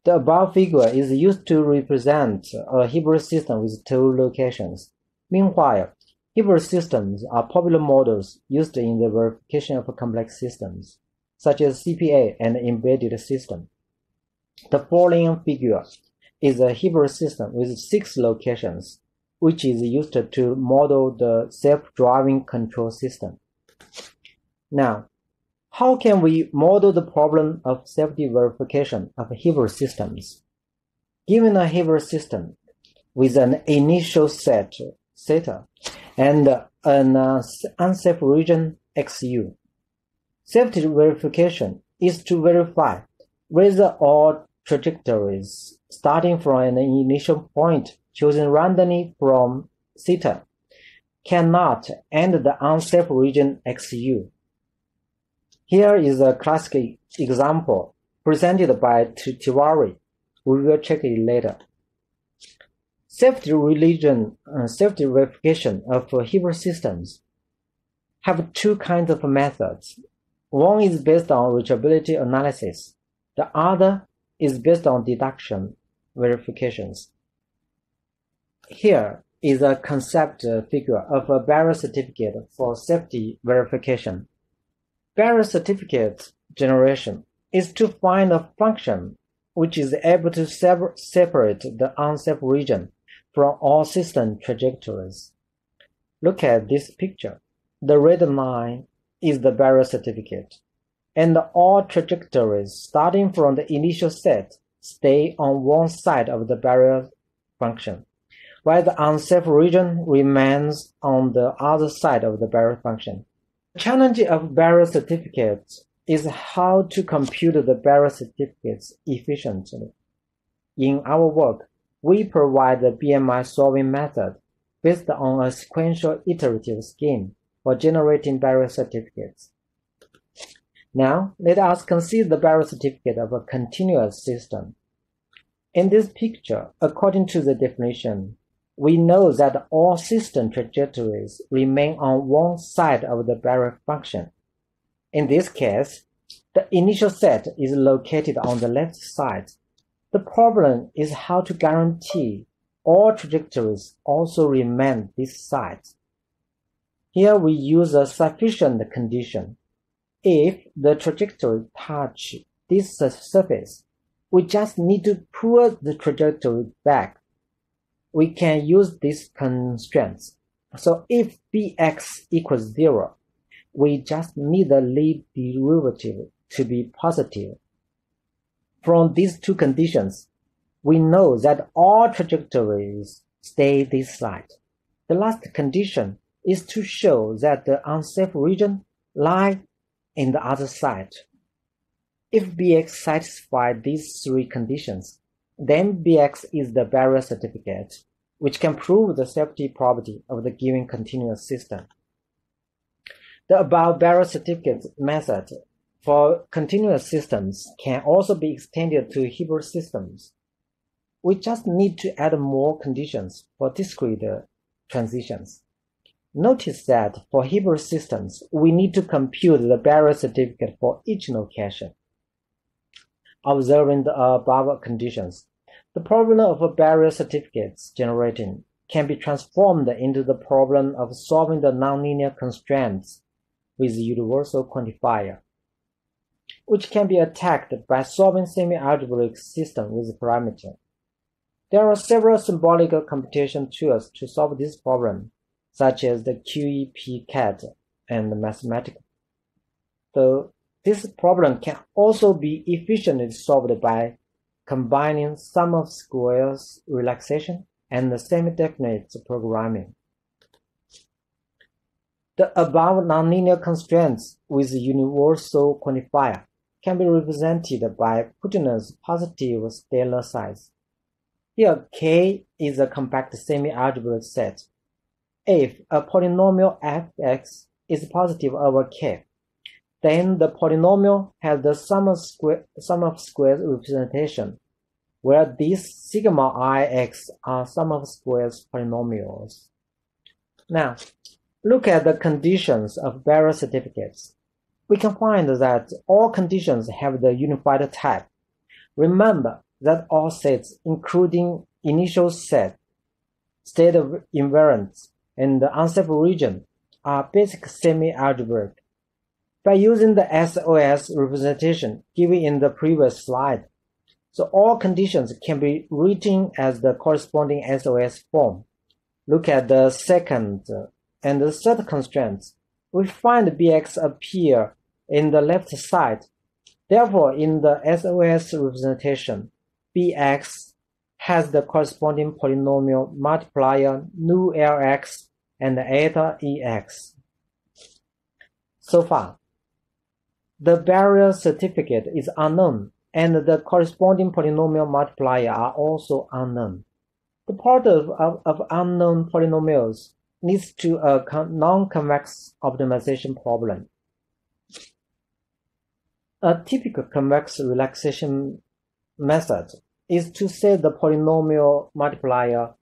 The above figure is used to represent a Hebrew system with two locations. Meanwhile, Hebrew systems are popular models used in the verification of complex systems, such as CPA and embedded system. The following figure is a Hebrew system with 6 locations, which is used to model the self-driving control system. Now, how can we model the problem of safety verification of Hebrew systems? Given a Hebrew system with an initial set theta and an unsafe region XU, safety verification is to verify whether all trajectories starting from an initial point chosen randomly from theta cannot enter the unsafe region XU. Here is a classic example presented by Tiwari. We will check it later. Safety verification of Hebrew systems have 2 kinds of methods. One is based on reachability analysis. The other is based on deduction verifications. Here is a concept figure of a barrier certificate for safety verification. Barrier certificate generation is to find a function which is able to separate the unsafe region from all system trajectories. Look at this picture. The red line is the barrier certificate, and all trajectories starting from the initial set stay on one side of the barrier function, while the unsafe region remains on the other side of the barrier function. The challenge of barrier certificates is how to compute the barrier certificates efficiently. In our work, we provide the BMI solving method based on a sequential iterative scheme for generating barrier certificates. Now, let us consider the barrier certificate of a continuous system. In this picture, according to the definition, we know that all system trajectories remain on one side of the barrier function. In this case, the initial set is located on the left side. The problem is how to guarantee all trajectories also remain this side. Here we use a sufficient condition. If the trajectory touch this surface, we just need to pull the trajectory back. We can use these constraints. So if Bx equals 0, we just need the lead derivative to be positive. From these 2 conditions, we know that all trajectories stay this side. The last condition is to show that the unsafe region lies in the other side. If Bx satisfies these 3 conditions, then Bx is the barrier certificate, which can prove the safety property of the given continuous system. The above barrier certificate method for continuous systems can also be extended to Hebrew systems. We just need to add more conditions for discrete transitions. Notice that for Hebrew systems, we need to compute the barrier certificate for each location. Observing the above conditions, the problem of barrier certificates generating can be transformed into the problem of solving the nonlinear constraints with universal quantifier, which can be attacked by solving semi-algebraic system with parameter. There are several symbolic computation tools to solve this problem, such as the QEP-CAT and mathematical. So this problem can also be efficiently solved by combining sum of squares relaxation and semi-definite programming. The above nonlinear constraints with universal quantifier can be represented by Putnam's positive scalar size. Here, K is a compact semi-algebraic set. If a polynomial fx is positive over K, then the polynomial has the sum of squares representation, where these sigma ix are sum of squares polynomials. Now, look at the conditions of various certificates. We can find that all conditions have the unified type. Remember that all sets, including initial set, state of invariance, and the unsafe region, are basic semi-algebraic. By using the SOS representation given in the previous slide, so all conditions can be written as the corresponding SOS form. Look at the second and the third constraints. We find Bx appear in the left side. Therefore, in the SOS representation, Bx has the corresponding polynomial multiplier nu Lx and eta Ex. So far, the barrier certificate is unknown, and the corresponding polynomial multiplier are also unknown. The product of unknown polynomials leads to a non-convex optimization problem. A typical convex relaxation method is to set the polynomial multiplier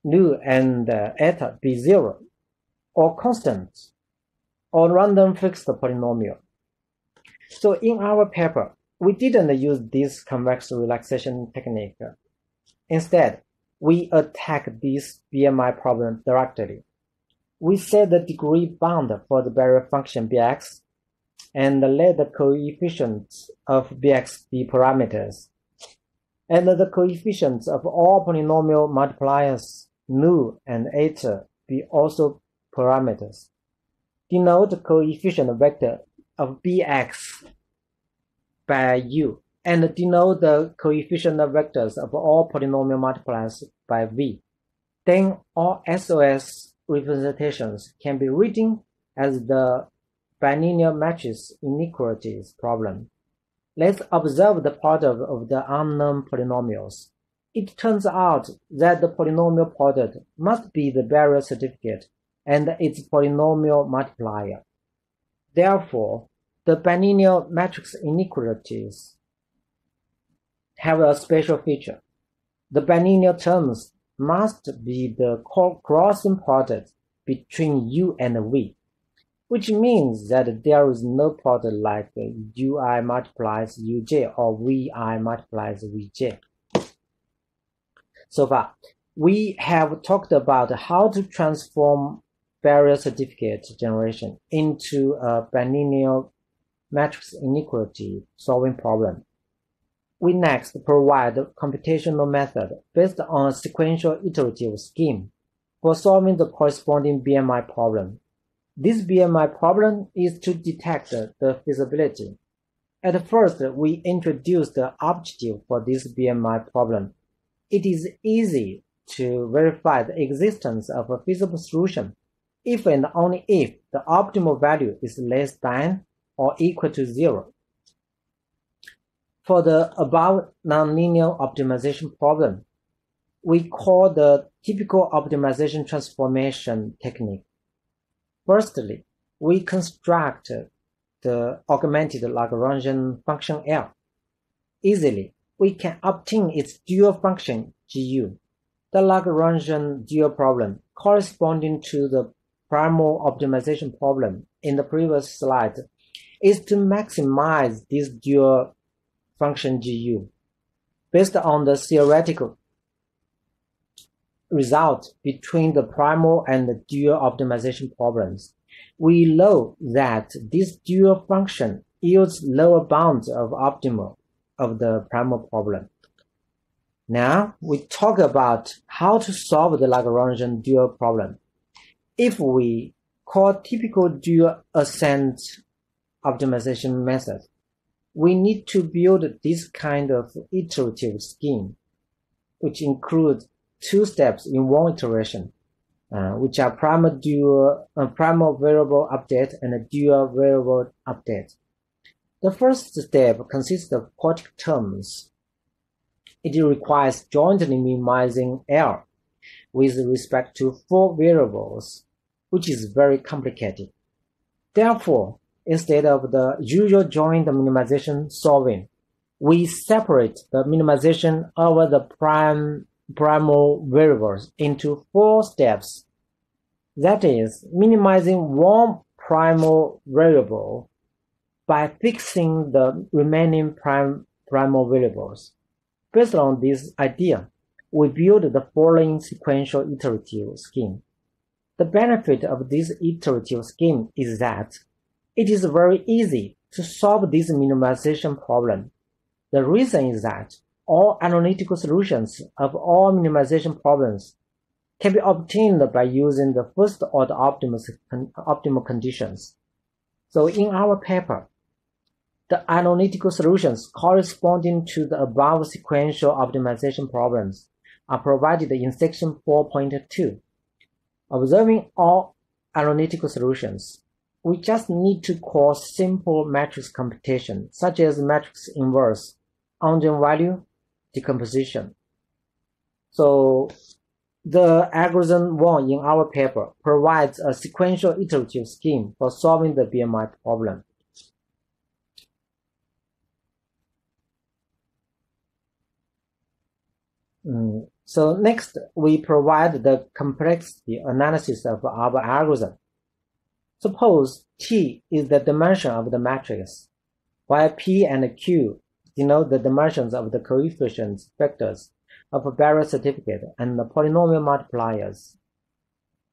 nu and eta be zero, or constant, or random fixed polynomial. So in our paper, we didn't use this convex relaxation technique. Instead, we attack this BMI problem directly. We set the degree bound for the barrier function Bx and let the coefficients of Bx be parameters, and the coefficients of all polynomial multipliers nu and eta be also parameters. Denote the coefficient vector of Bx by U, and denote the coefficient vectors of all polynomial multipliers by V. Then all SOS representations can be written as the bilinear matrix inequalities problem. Let's observe the product of the unknown polynomials. It turns out that the polynomial product must be the barrier certificate and its polynomial multiplier. Therefore, the bilinear matrix inequalities have a special feature. The bilinear terms must be the crossing product between U and V, which means that there is no product like Ui multiplies Uj or Vi multiplies Vj. So far, we have talked about how to transform barrier certificate generation into a bilinear matrix inequality solving problem. We next provide a computational method based on a sequential iterative scheme for solving the corresponding BMI problem. This BMI problem is to detect the feasibility. At first, we introduced the objective for this BMI problem. It is easy to verify the existence of a feasible solution if and only if the optimal value is less than or equal to 0. For the above nonlinear optimization problem, we call the typical optimization transformation technique. Firstly, we construct the augmented Lagrangian function L. Easily, we can obtain its dual function Gu. The Lagrangian dual problem corresponding to the primal optimization problem in the previous slide is to maximize this dual function Gu. Based on the theoretical result between the primal and the dual optimization problems, we know that this dual function yields lower bounds of optimal of the primal problem. Now we talk about how to solve the Lagrangian dual problem. If we call typical dual ascent optimization method, we need to build this kind of iterative scheme, which includes 2 steps in one iteration, which are primal variable update and a dual variable update. The first step consists of quadratic terms. It requires jointly minimizing L with respect to 4 variables, which is very complicated. Therefore, instead of the usual joint minimization solving, we separate the minimization over the primal variables into 4 steps. That is, minimizing one primal variable by fixing the remaining primal variables. Based on this idea, we build the following sequential iterative scheme. The benefit of this iterative scheme is that it is very easy to solve this minimization problem. The reason is that all analytical solutions of all minimization problems can be obtained by using the first-order optimal conditions. So in our paper, the analytical solutions corresponding to the above sequential optimization problems are provided in section 4.2. Observing all analytical solutions, we just need to call simple matrix computation, such as matrix inverse, eigenvalue, decomposition. So the algorithm 1 in our paper provides a sequential iterative scheme for solving the BMI problem. So next, we provide the complexity analysis of our algorithm. Suppose T is the dimension of the matrix, while P and Q denote the dimensions of the coefficient vectors of a barrier certificate and the polynomial multipliers.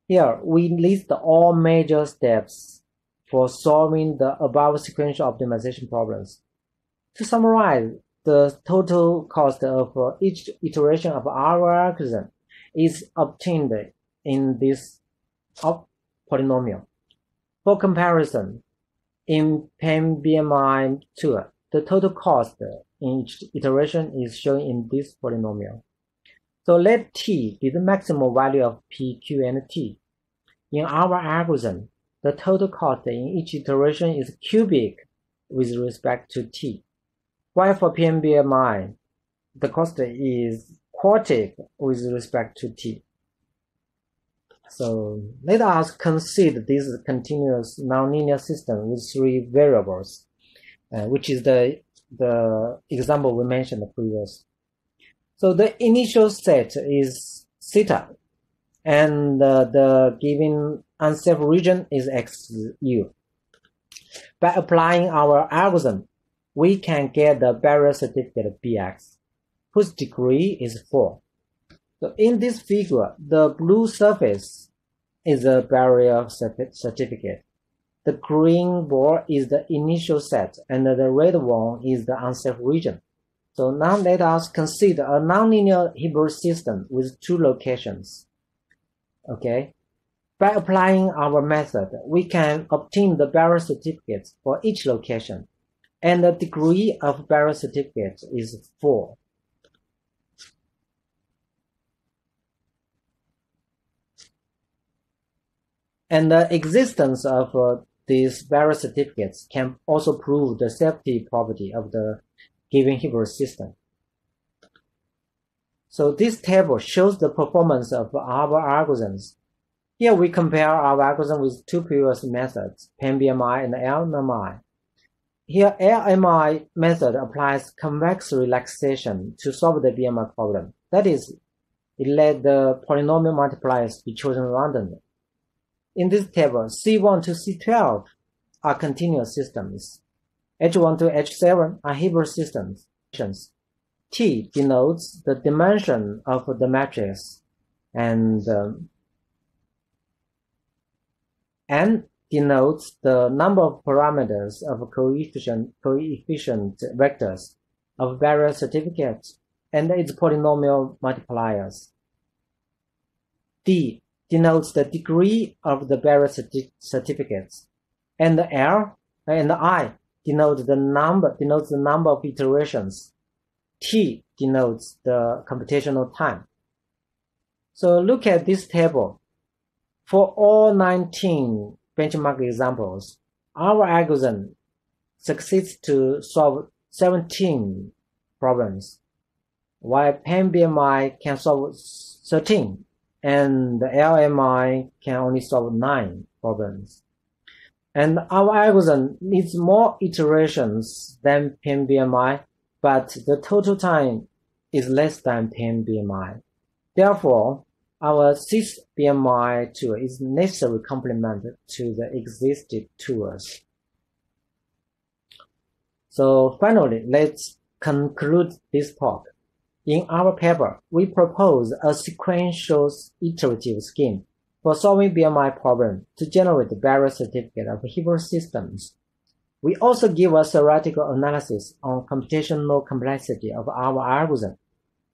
Here, we list all major steps for solving the above sequential optimization problems. To summarize, the total cost of each iteration of our algorithm is obtained in this polynomial. For comparison, in PEM-BMI tool, the total cost in each iteration is shown in this polynomial. So let T be the maximum value of P, Q, and T. In our algorithm, the total cost in each iteration is cubic with respect to T. While for PEM-BMI, the cost is quartic with respect to T. So let us consider this continuous nonlinear system with 3 variables, which is the example we mentioned previous. So the initial set is theta, and the given unsafe region is XU. By applying our algorithm, we can get the barrier certificate BX, whose degree is 4. So in this figure, the blue surface is a barrier certificate. The green ball is the initial set, and the red one is the unsafe region. So now let us consider a nonlinear Hilbert system with 2 locations. Okay. By applying our method, we can obtain the barrier certificates for each location, and the degree of barrier certificates is 4. And the existence of these barrier certificates can also prove the safety property of the given Hilbert system. So this table shows the performance of our algorithms. Here we compare our algorithm with 2 previous methods, PEM-BMI and LMI. Here, LMI method applies convex relaxation to solve the BMI problem. That is, it let the polynomial multipliers be chosen randomly. In this table, C1 to C12 are continuous systems. H1 to H7 are Hilbert systems. T denotes the dimension of the matrix, and N denotes the number of parameters of coefficient vectors of barrier certificates and its polynomial multipliers. D denotes the degree of the barrier certificates, and the L and the I denotes the number of iterations. T denotes the computational time. So look at this table. For all 19 benchmark examples, our algorithm succeeds to solve 17 problems, while PenBMI can solve 13, and the LMI can only solve 9 problems. And our algorithm needs more iterations than PenBMI, but the total time is less than PenBMI. Therefore, our 6BMI tool is necessary complement to the existing tools. So finally, let's conclude this talk. In our paper, we propose a sequential iterative scheme for solving BMI problem to generate barrier certificate of behavioral systems. We also give a theoretical analysis on computational complexity of our algorithm.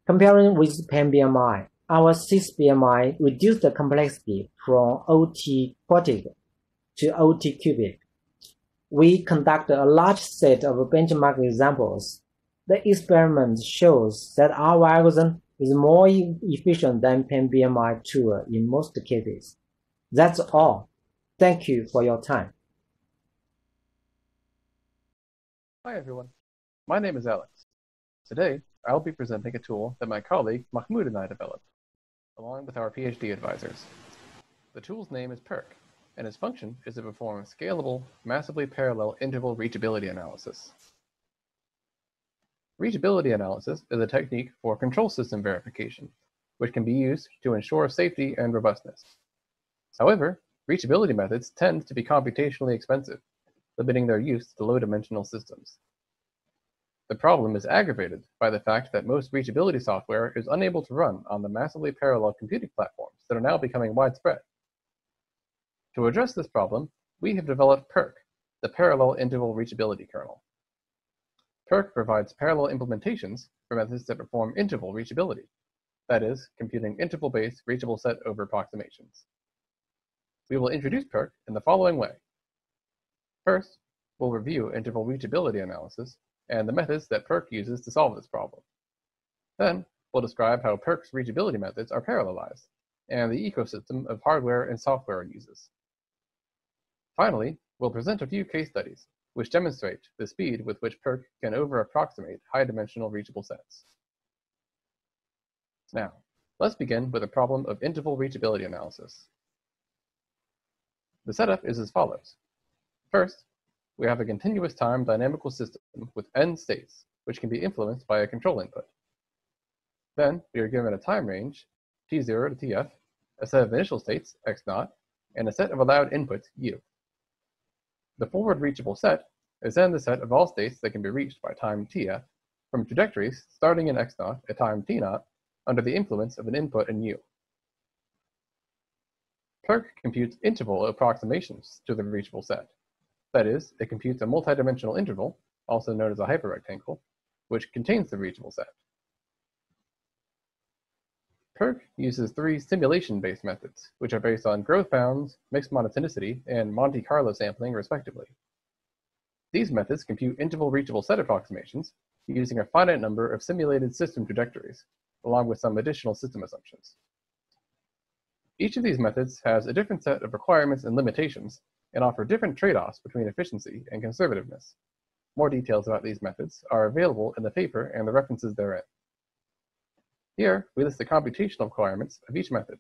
Comparing with PenBMI, our 6BMI reduced the complexity from OT quadratic to OT cubic. We conducted a large set of benchmark examples. The experiment shows that our algorithm is more efficient than PenBMI tool in most cases. That's all. Thank you for your time. Hi everyone, my name is Alex. Today, I'll be presenting a tool that my colleague Mahmoud and I developed, along with our PhD advisors. The tool's name is PERC, and its function is to perform scalable, massively parallel interval reachability analysis. Reachability analysis is a technique for control system verification, which can be used to ensure safety and robustness. However, reachability methods tend to be computationally expensive, limiting their use to low-dimensional systems. The problem is aggravated by the fact that most reachability software is unable to run on the massively parallel computing platforms that are now becoming widespread. To address this problem, we have developed PERC, the Parallel Interval Reachability kernel. PERC provides parallel implementations for methods that perform interval reachability, that is, computing interval-based reachable set over approximations. We will introduce PERC in the following way. First, we'll review interval reachability analysis and the methods that PERC uses to solve this problem. Then, we'll describe how PERC's reachability methods are parallelized, and the ecosystem of hardware and software it uses. Finally, we'll present a few case studies, which demonstrate the speed with which PERC can over-approximate high-dimensional reachable sets. Now, let's begin with the problem of interval reachability analysis. The setup is as follows. First, we have a continuous time dynamical system with n states, which can be influenced by a control input. Then, we are given a time range, t0 to tf, a set of initial states, x0, and a set of allowed inputs, u. The forward reachable set is then the set of all states that can be reached by time tf from trajectories starting in x0 at time t0 under the influence of an input in u. PERC computes interval approximations to the reachable set. That is, it computes a multidimensional interval, also known as a hyperrectangle, which contains the reachable set. PERC uses 3 simulation-based methods, which are based on growth bounds, mixed monotonicity, and Monte Carlo sampling, respectively. These methods compute interval reachable set approximations using a finite number of simulated system trajectories, along with some additional system assumptions. Each of these methods has a different set of requirements and limitations, and offer different trade-offs between efficiency and conservativeness. More details about these methods are available in the paper and the references therein. Here, we list the computational requirements of each method.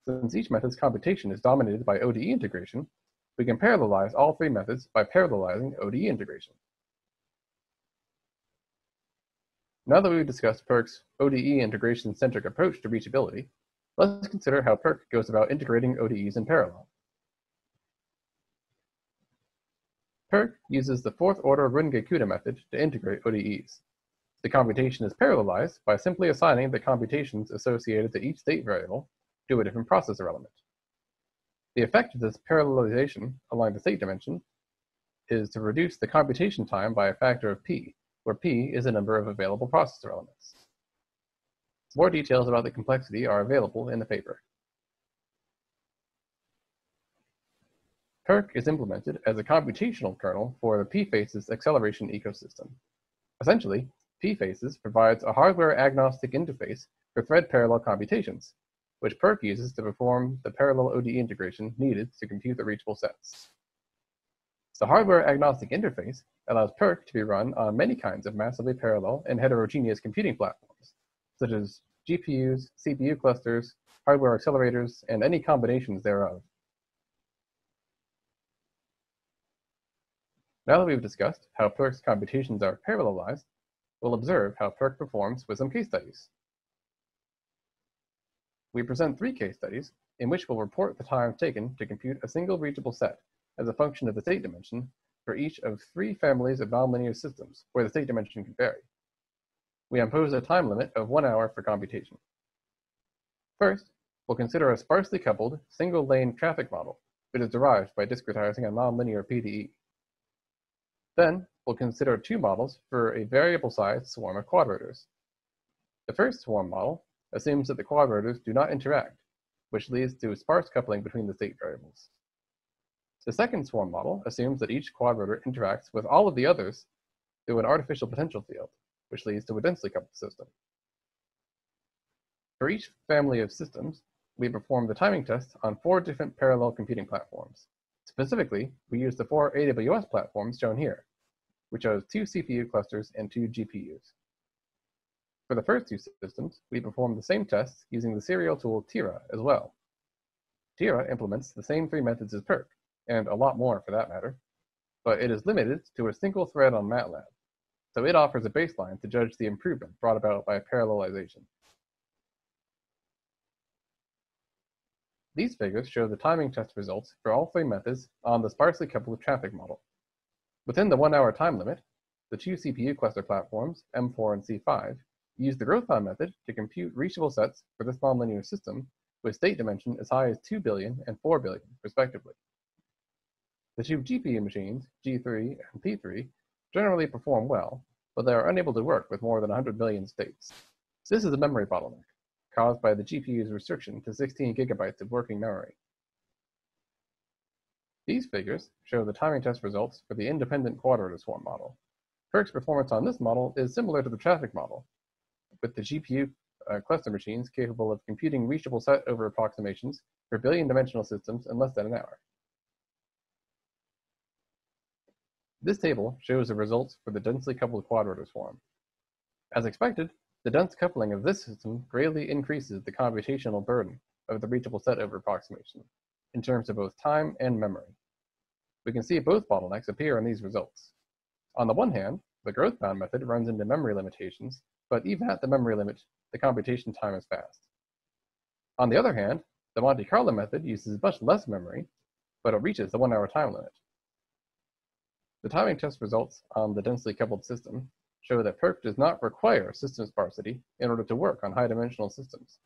Since each method's computation is dominated by ODE integration, we can parallelize all 3 methods by parallelizing ODE integration. Now that we've discussed PERC's ODE integration-centric approach to reachability, let's consider how PERC goes about integrating ODEs in parallel. PERC uses the 4th-order Runge-Kutta method to integrate ODEs. The computation is parallelized by simply assigning the computations associated to each state variable to a different processor element. The effect of this parallelization along the state dimension is to reduce the computation time by a factor of p, where p is the number of available processor elements. More details about the complexity are available in the paper. PERC is implemented as a computational kernel for the p-faces acceleration ecosystem. Essentially, p-faces provides a hardware-agnostic interface for thread parallel computations, which PERC uses to perform the parallel ODE integration needed to compute the reachable sets. The hardware-agnostic interface allows PERC to be run on many kinds of massively parallel and heterogeneous computing platforms, such as GPUs, CPU clusters, hardware accelerators, and any combinations thereof. Now that we've discussed how PERC's computations are parallelized, we'll observe how PERC performs with some case studies. We present 3 case studies in which we'll report the time taken to compute a single reachable set as a function of the state dimension for each of 3 families of nonlinear systems where the state dimension can vary. We impose a time limit of 1 hour for computation. First, we'll consider a sparsely coupled single-lane traffic model that is derived by discretizing a nonlinear PDE. Then, we'll consider 2 models for a variable-sized swarm of quadrotors. The first swarm model assumes that the quadrotors do not interact, which leads to sparse coupling between the state variables. The second swarm model assumes that each quadrotor interacts with all of the others through an artificial potential field, which leads to a densely coupled system. For each family of systems, we perform the timing test on 4 different parallel computing platforms. Specifically, we use the 4 AWS platforms shown here, which are 2 CPU clusters and 2 GPUs. For the first 2 systems, we perform the same tests using the serial tool Tira as well. Tira implements the same 3 methods as PERC, and a lot more for that matter, but it is limited to a single thread on MATLAB, so it offers a baseline to judge the improvement brought about by parallelization. These figures show the timing test results for all 3 methods on the sparsely coupled traffic model. Within the 1-hour time limit, the 2 CPU cluster platforms, M4 and C5, use the growth bound method to compute reachable sets for this nonlinear system with state dimension as high as 2 billion and 4 billion, respectively. The 2 GPU machines, G3 and P3, generally perform well, but they are unable to work with more than 100 million states. This is a memory bottleneck, caused by the GPU's restriction to 16 gigabytes of working memory. These figures show the timing test results for the independent quadrotor swarm model. PERC's performance on this model is similar to the traffic model, with the GPU cluster machines capable of computing reachable set over approximations for billion-dimensional systems in less than an hour. This table shows the results for the densely coupled quadrotor swarm. As expected, the dense coupling of this system greatly increases the computational burden of the reachable set over approximation, in terms of both time and memory. We can see both bottlenecks appear in these results. On the one hand, the growth bound method runs into memory limitations, but even at the memory limit, the computation time is fast. On the other hand, the Monte Carlo method uses much less memory, but it reaches the 1-hour time limit. The timing test results on the densely coupled system show that PERC does not require system sparsity in order to work on high-dimensional systems.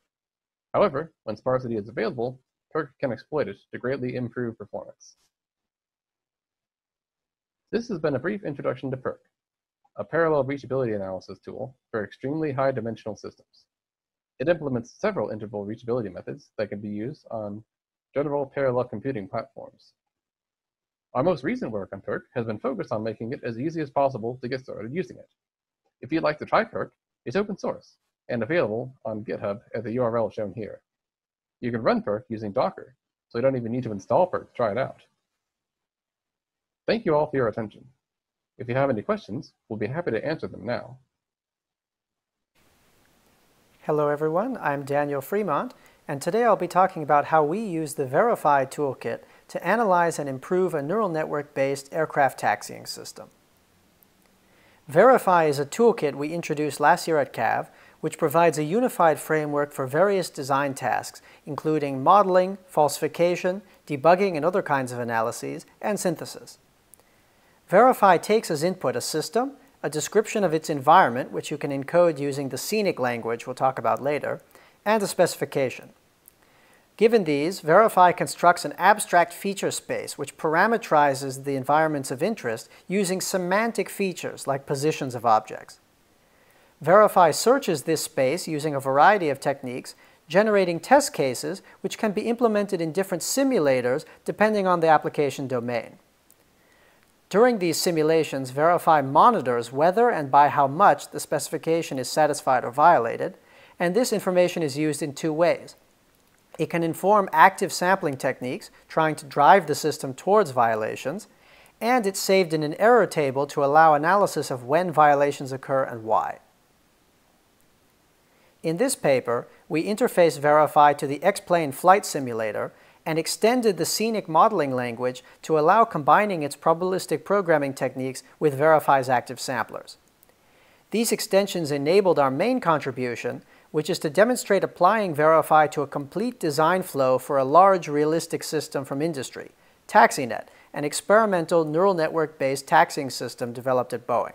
However, when sparsity is available, PERC can exploit it to greatly improve performance. This has been a brief introduction to PERC, a parallel reachability analysis tool for extremely high-dimensional systems. It implements several interval reachability methods that can be used on general parallel computing platforms. Our most recent work on PERC has been focused on making it as easy as possible to get started using it. If you'd like to try PERC, it's open source and available on GitHub at the URL shown here. You can run PERC using Docker, so you don't even need to install PERC to try it out. Thank you all for your attention. If you have any questions, we'll be happy to answer them now. Hello everyone, I'm Daniel Fremont, and today I'll be talking about how we use the Verify toolkit to analyze and improve a neural network-based aircraft taxiing system. Verify is a toolkit we introduced last year at CAV, which provides a unified framework for various design tasks, including modeling, falsification, debugging and other kinds of analyses, and synthesis. Verify takes as input a system, a description of its environment, which you can encode using the scenic language we'll talk about later, and a specification. Given these, Verify constructs an abstract feature space which parameterizes the environments of interest using semantic features like positions of objects. Verify searches this space using a variety of techniques, generating test cases which can be implemented in different simulators depending on the application domain. During these simulations, Verify monitors whether and by how much the specification is satisfied or violated, and this information is used in 2 ways. It can inform active sampling techniques, trying to drive the system towards violations, and it's saved in an error table to allow analysis of when violations occur and why. In this paper, we interface Verify to the X-plane flight simulator and extended the scenic modeling language to allow combining its probabilistic programming techniques with Verify's active samplers. These extensions enabled our main contribution, which is to demonstrate applying Verify to a complete design flow for a large realistic system from industry, TaxiNet, an experimental neural network-based taxiing system developed at Boeing.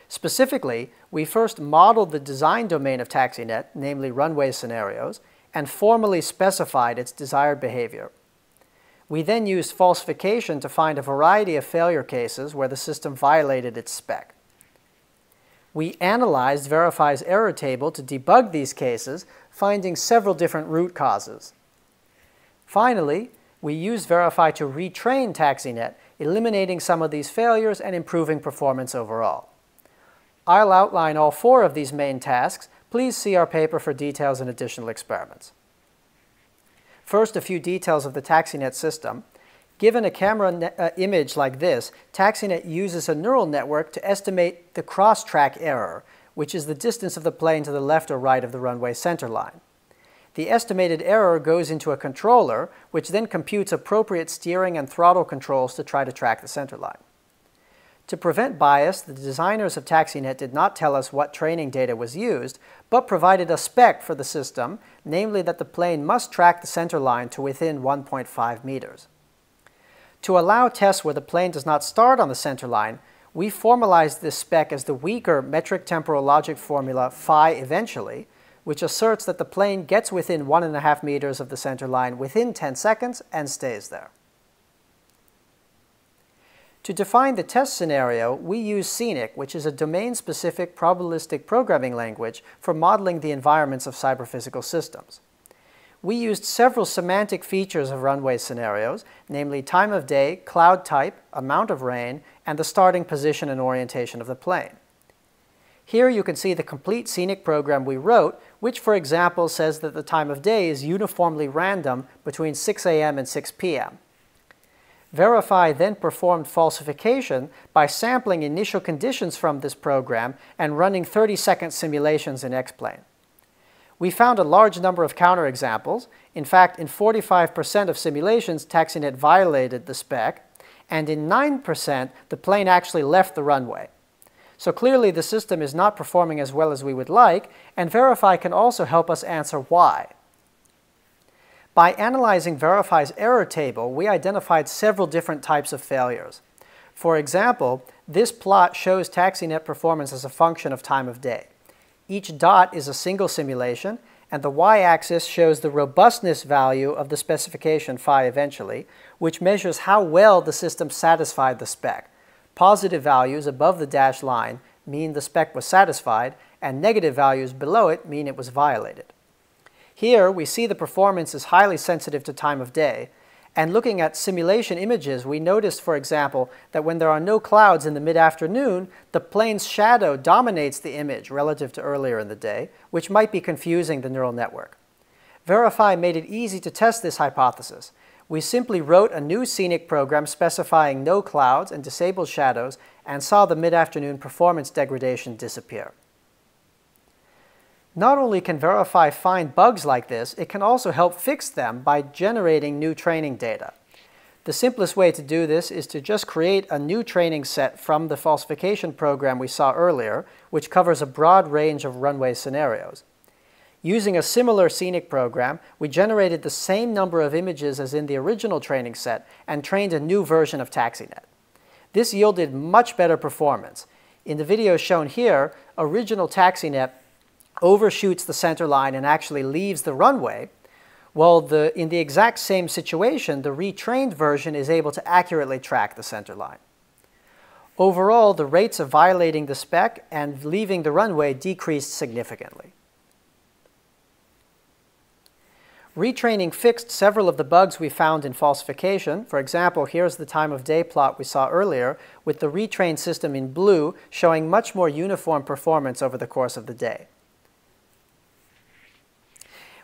Specifically, we first modeled the design domain of TaxiNet, namely runway scenarios, and formally specified its desired behavior. We then used falsification to find a variety of failure cases where the system violated its spec. We analyzed Verify's error table to debug these cases, finding several different root causes. Finally, we used Verify to retrain TaxiNet, eliminating some of these failures and improving performance overall. I'll outline all 4 of these main tasks. Please see our paper for details and additional experiments. First, a few details of the TaxiNet system. Given a camera image like this, TaxiNet uses a neural network to estimate the cross-track error, which is the distance of the plane to the left or right of the runway centerline. The estimated error goes into a controller, which then computes appropriate steering and throttle controls to try to track the centerline. To prevent bias, the designers of TaxiNet did not tell us what training data was used, but provided a spec for the system, namely that the plane must track the centerline to within 1.5 meters. To allow tests where the plane does not start on the centerline, we formalized this spec as the weaker metric temporal logic formula phi eventually, which asserts that the plane gets within 1.5 meters of the centerline within 10 seconds and stays there. To define the test scenario, we use Scenic, which is a domain-specific probabilistic programming language for modeling the environments of cyberphysical systems. We used several semantic features of runway scenarios, namely time of day, cloud type, amount of rain, and the starting position and orientation of the plane. Here you can see the complete Scenic program we wrote, which for example says that the time of day is uniformly random between 6 a.m. and 6 p.m. Verify then performed falsification by sampling initial conditions from this program and running 30-second simulations in X-plane. We found a large number of counterexamples. In fact, in 45% of simulations, TaxiNet violated the spec, and in 9%, the plane actually left the runway. So clearly, the system is not performing as well as we would like, and Verify can also help us answer why. By analyzing Verify's error table, we identified several different types of failures. For example, this plot shows TaxiNet performance as a function of time of day. Each dot is a single simulation, and the y-axis shows the robustness value of the specification phi eventually, which measures how well the system satisfied the spec. Positive values above the dashed line mean the spec was satisfied, and negative values below it mean it was violated. Here, we see the performance is highly sensitive to time of day, and looking at simulation images, we noticed, for example, that when there are no clouds in the mid-afternoon, the plane's shadow dominates the image relative to earlier in the day, which might be confusing the neural network. Verify made it easy to test this hypothesis. We simply wrote a new Scenic program specifying no clouds and disabled shadows and saw the mid-afternoon performance degradation disappear. Not only can Verify find bugs like this, it can also help fix them by generating new training data. The simplest way to do this is to just create a new training set from the falsification program we saw earlier, which covers a broad range of runway scenarios. Using a similar Scenic program, we generated the same number of images as in the original training set and trained a new version of TaxiNet. This yielded much better performance. In the video shown here, original TaxiNet overshoots the center line and actually leaves the runway, while in the exact same situation, the retrained version is able to accurately track the center line. Overall, the rates of violating the spec and leaving the runway decreased significantly. Retraining fixed several of the bugs we found in falsification. For example, here's the time of day plot we saw earlier, with the retrained system in blue showing much more uniform performance over the course of the day.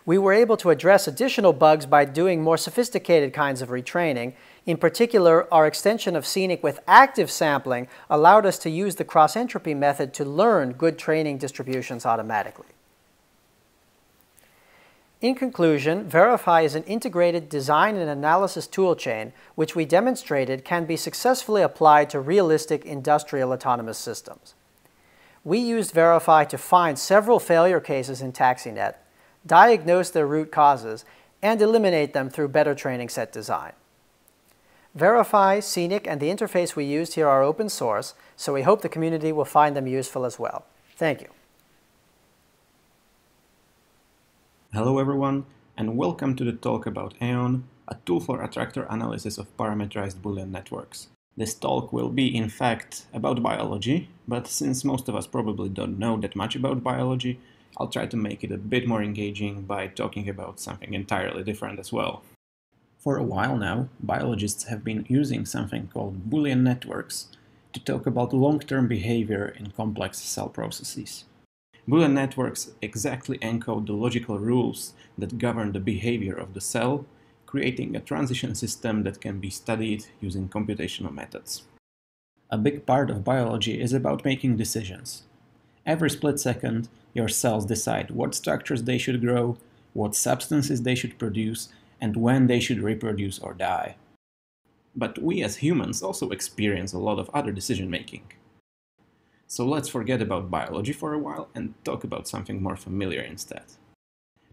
We were able to address additional bugs by doing more sophisticated kinds of retraining. In particular, our extension of scenic with active sampling allowed us to use the cross-entropy method to learn good training distributions automatically. In conclusion, Verify is an integrated design and analysis toolchain which we demonstrated can be successfully applied to realistic industrial autonomous systems. We used Verify to find several failure cases in TaxiNet, diagnose their root causes, and eliminate them through better training set design. Verify, Scenic, and the interface we used here are open source, so we hope the community will find them useful as well. Thank you. Hello everyone, and welcome to the talk about Aeon, a tool for attractor analysis of parameterized Boolean networks. This talk will be, in fact, about biology, but since most of us probably don't know that much about biology, I'll try to make it a bit more engaging by talking about something entirely different as well. For a while now, biologists have been using something called Boolean networks to talk about long-term behavior in complex cell processes. Boolean networks exactly encode the logical rules that govern the behavior of the cell, creating a transition system that can be studied using computational methods. A big part of biology is about making decisions. Every split second, your cells decide what structures they should grow, what substances they should produce, and when they should reproduce or die. But we as humans also experience a lot of other decision-making. So let's forget about biology for a while and talk about something more familiar instead.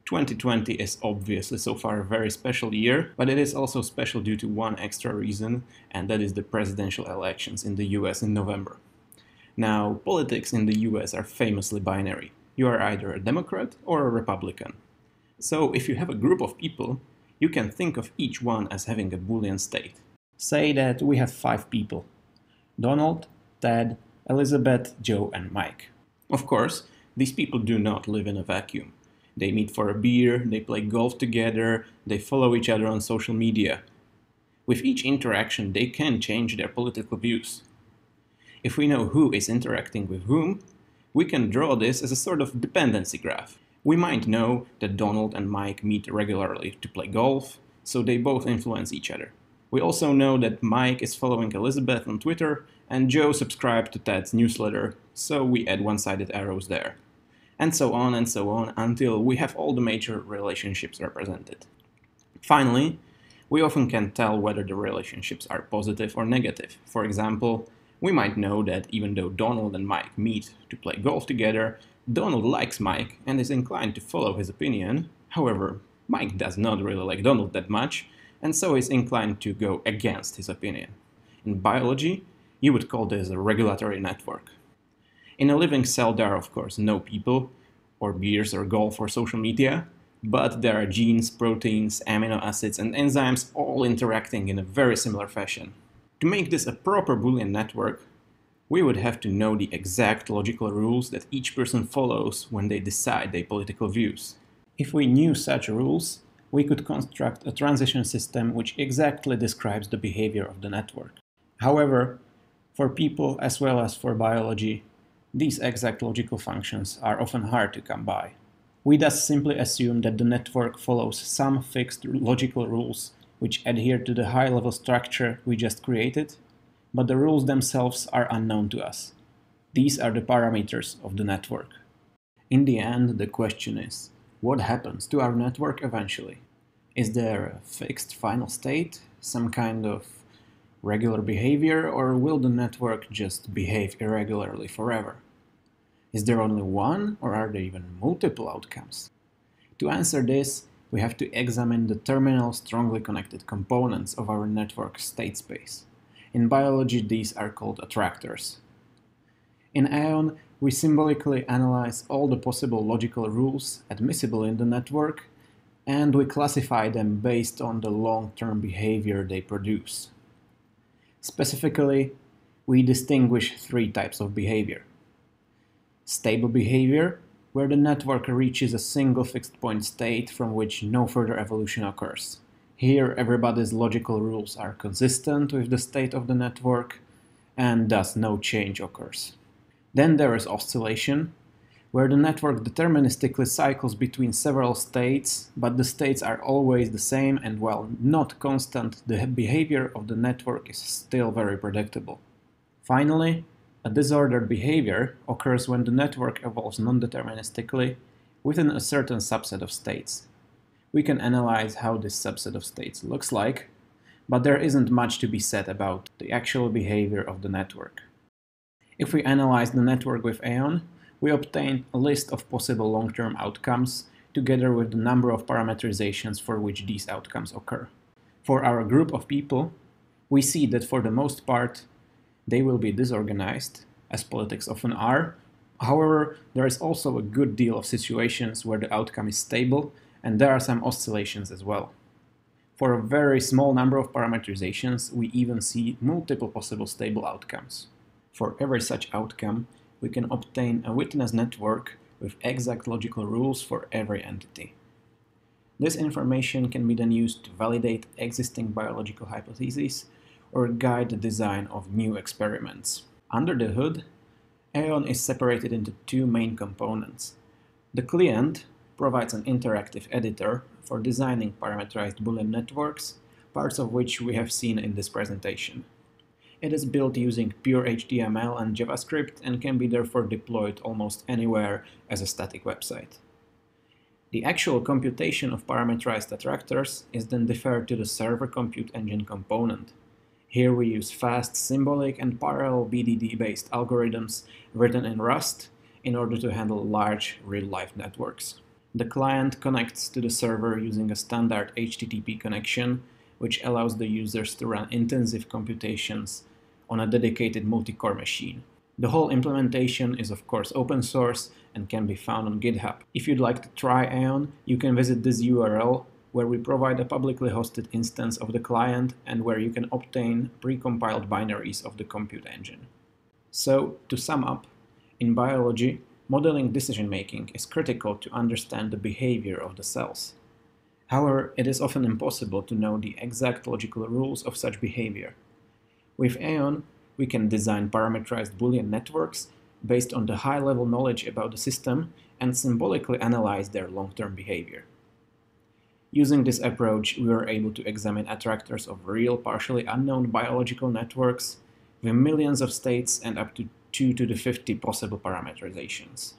2020 is obviously so far a very special year, but it is also special due to one extra reason, and that is the presidential elections in the US in November. Now, politics in the US are famously binary. You are either a Democrat or a Republican. So if you have a group of people, you can think of each one as having a Boolean state. Say that we have 5 people: Donald, Ted, Elizabeth, Joe, and Mike. Of course, these people do not live in a vacuum. They meet for a beer, they play golf together, they follow each other on social media. With each interaction, they can change their political views. If we know who is interacting with whom, we can draw this as a sort of dependency graph. We might know that Donald and Mike meet regularly to play golf, so they both influence each other. We also know that Mike is following Elizabeth on Twitter, and Joe subscribed to Ted's newsletter, so we add one-sided arrows there. And so on until we have all the major relationships represented. Finally, we often can tell whether the relationships are positive or negative. For example, we might know that even though Donald and Mike meet to play golf together, Donald likes Mike and is inclined to follow his opinion. However, Mike does not really like Donald that much, and so is inclined to go against his opinion. In biology, you would call this a regulatory network. In a living cell, there are of course no people, or beers, or golf, or social media, but there are genes, proteins, amino acids, and enzymes all interacting in a very similar fashion. To make this a proper Boolean network, we would have to know the exact logical rules that each person follows when they decide their political views. If we knew such rules, we could construct a transition system which exactly describes the behavior of the network. However, for people as well as for biology, these exact logical functions are often hard to come by. We thus simply assume that the network follows some fixed logical rules which adhere to the high-level structure we just created, but the rules themselves are unknown to us. These are the parameters of the network. In the end, the question is, what happens to our network eventually? Is there a fixed final state, some kind of regular behavior, or will the network just behave irregularly forever? Is there only one, or are there even multiple outcomes? To answer this, we have to examine the terminal strongly connected components of our network state space. In biology, these are called attractors. In Aeon, we symbolically analyze all the possible logical rules admissible in the network, and we classify them based on the long-term behavior they produce. Specifically, we distinguish 3 types of behavior. Stable behavior, where the network reaches a single fixed point state from which no further evolution occurs. Here, everybody's logical rules are consistent with the state of the network, and thus no change occurs. Then there is oscillation, where the network deterministically cycles between several states, but the states are always the same and while not constant, the behavior of the network is still very predictable. Finally, a disordered behavior occurs when the network evolves non-deterministically within a certain subset of states. We can analyze how this subset of states looks like, but there isn't much to be said about the actual behavior of the network. If we analyze the network with Aeon, we obtain a list of possible long-term outcomes together with the number of parameterizations for which these outcomes occur. For our group of people, we see that for the most part, they will be disorganized, as politics often are. However, there is also a good deal of situations where the outcome is stable, and there are some oscillations as well. For a very small number of parameterizations, we even see multiple possible stable outcomes. For every such outcome, we can obtain a witness network with exact logical rules for every entity. This information can be then used to validate existing biological hypotheses or guide the design of new experiments. Under the hood, Aeon is separated into two main components. The client provides an interactive editor for designing parameterized Boolean networks, parts of which we have seen in this presentation. It is built using pure HTML and JavaScript and can be therefore deployed almost anywhere as a static website. The actual computation of parameterized attractors is then deferred to the server compute engine component. Here we use fast, symbolic, and parallel BDD-based algorithms written in Rust in order to handle large, real-life networks. The client connects to the server using a standard HTTP connection, which allows the users to run intensive computations on a dedicated multi-core machine. The whole implementation is of course open source and can be found on GitHub. If you'd like to try Aeon, you can visit this URL, where we provide a publicly hosted instance of the client and where you can obtain precompiled binaries of the compute engine. So, to sum up, in biology, modeling decision-making is critical to understand the behavior of the cells. However, it is often impossible to know the exact logical rules of such behavior. With Aeon, we can design parameterized Boolean networks based on the high-level knowledge about the system and symbolically analyze their long-term behavior. Using this approach, we were able to examine attractors of real, partially unknown biological networks with millions of states and up to 2 to the 50 possible parameterizations.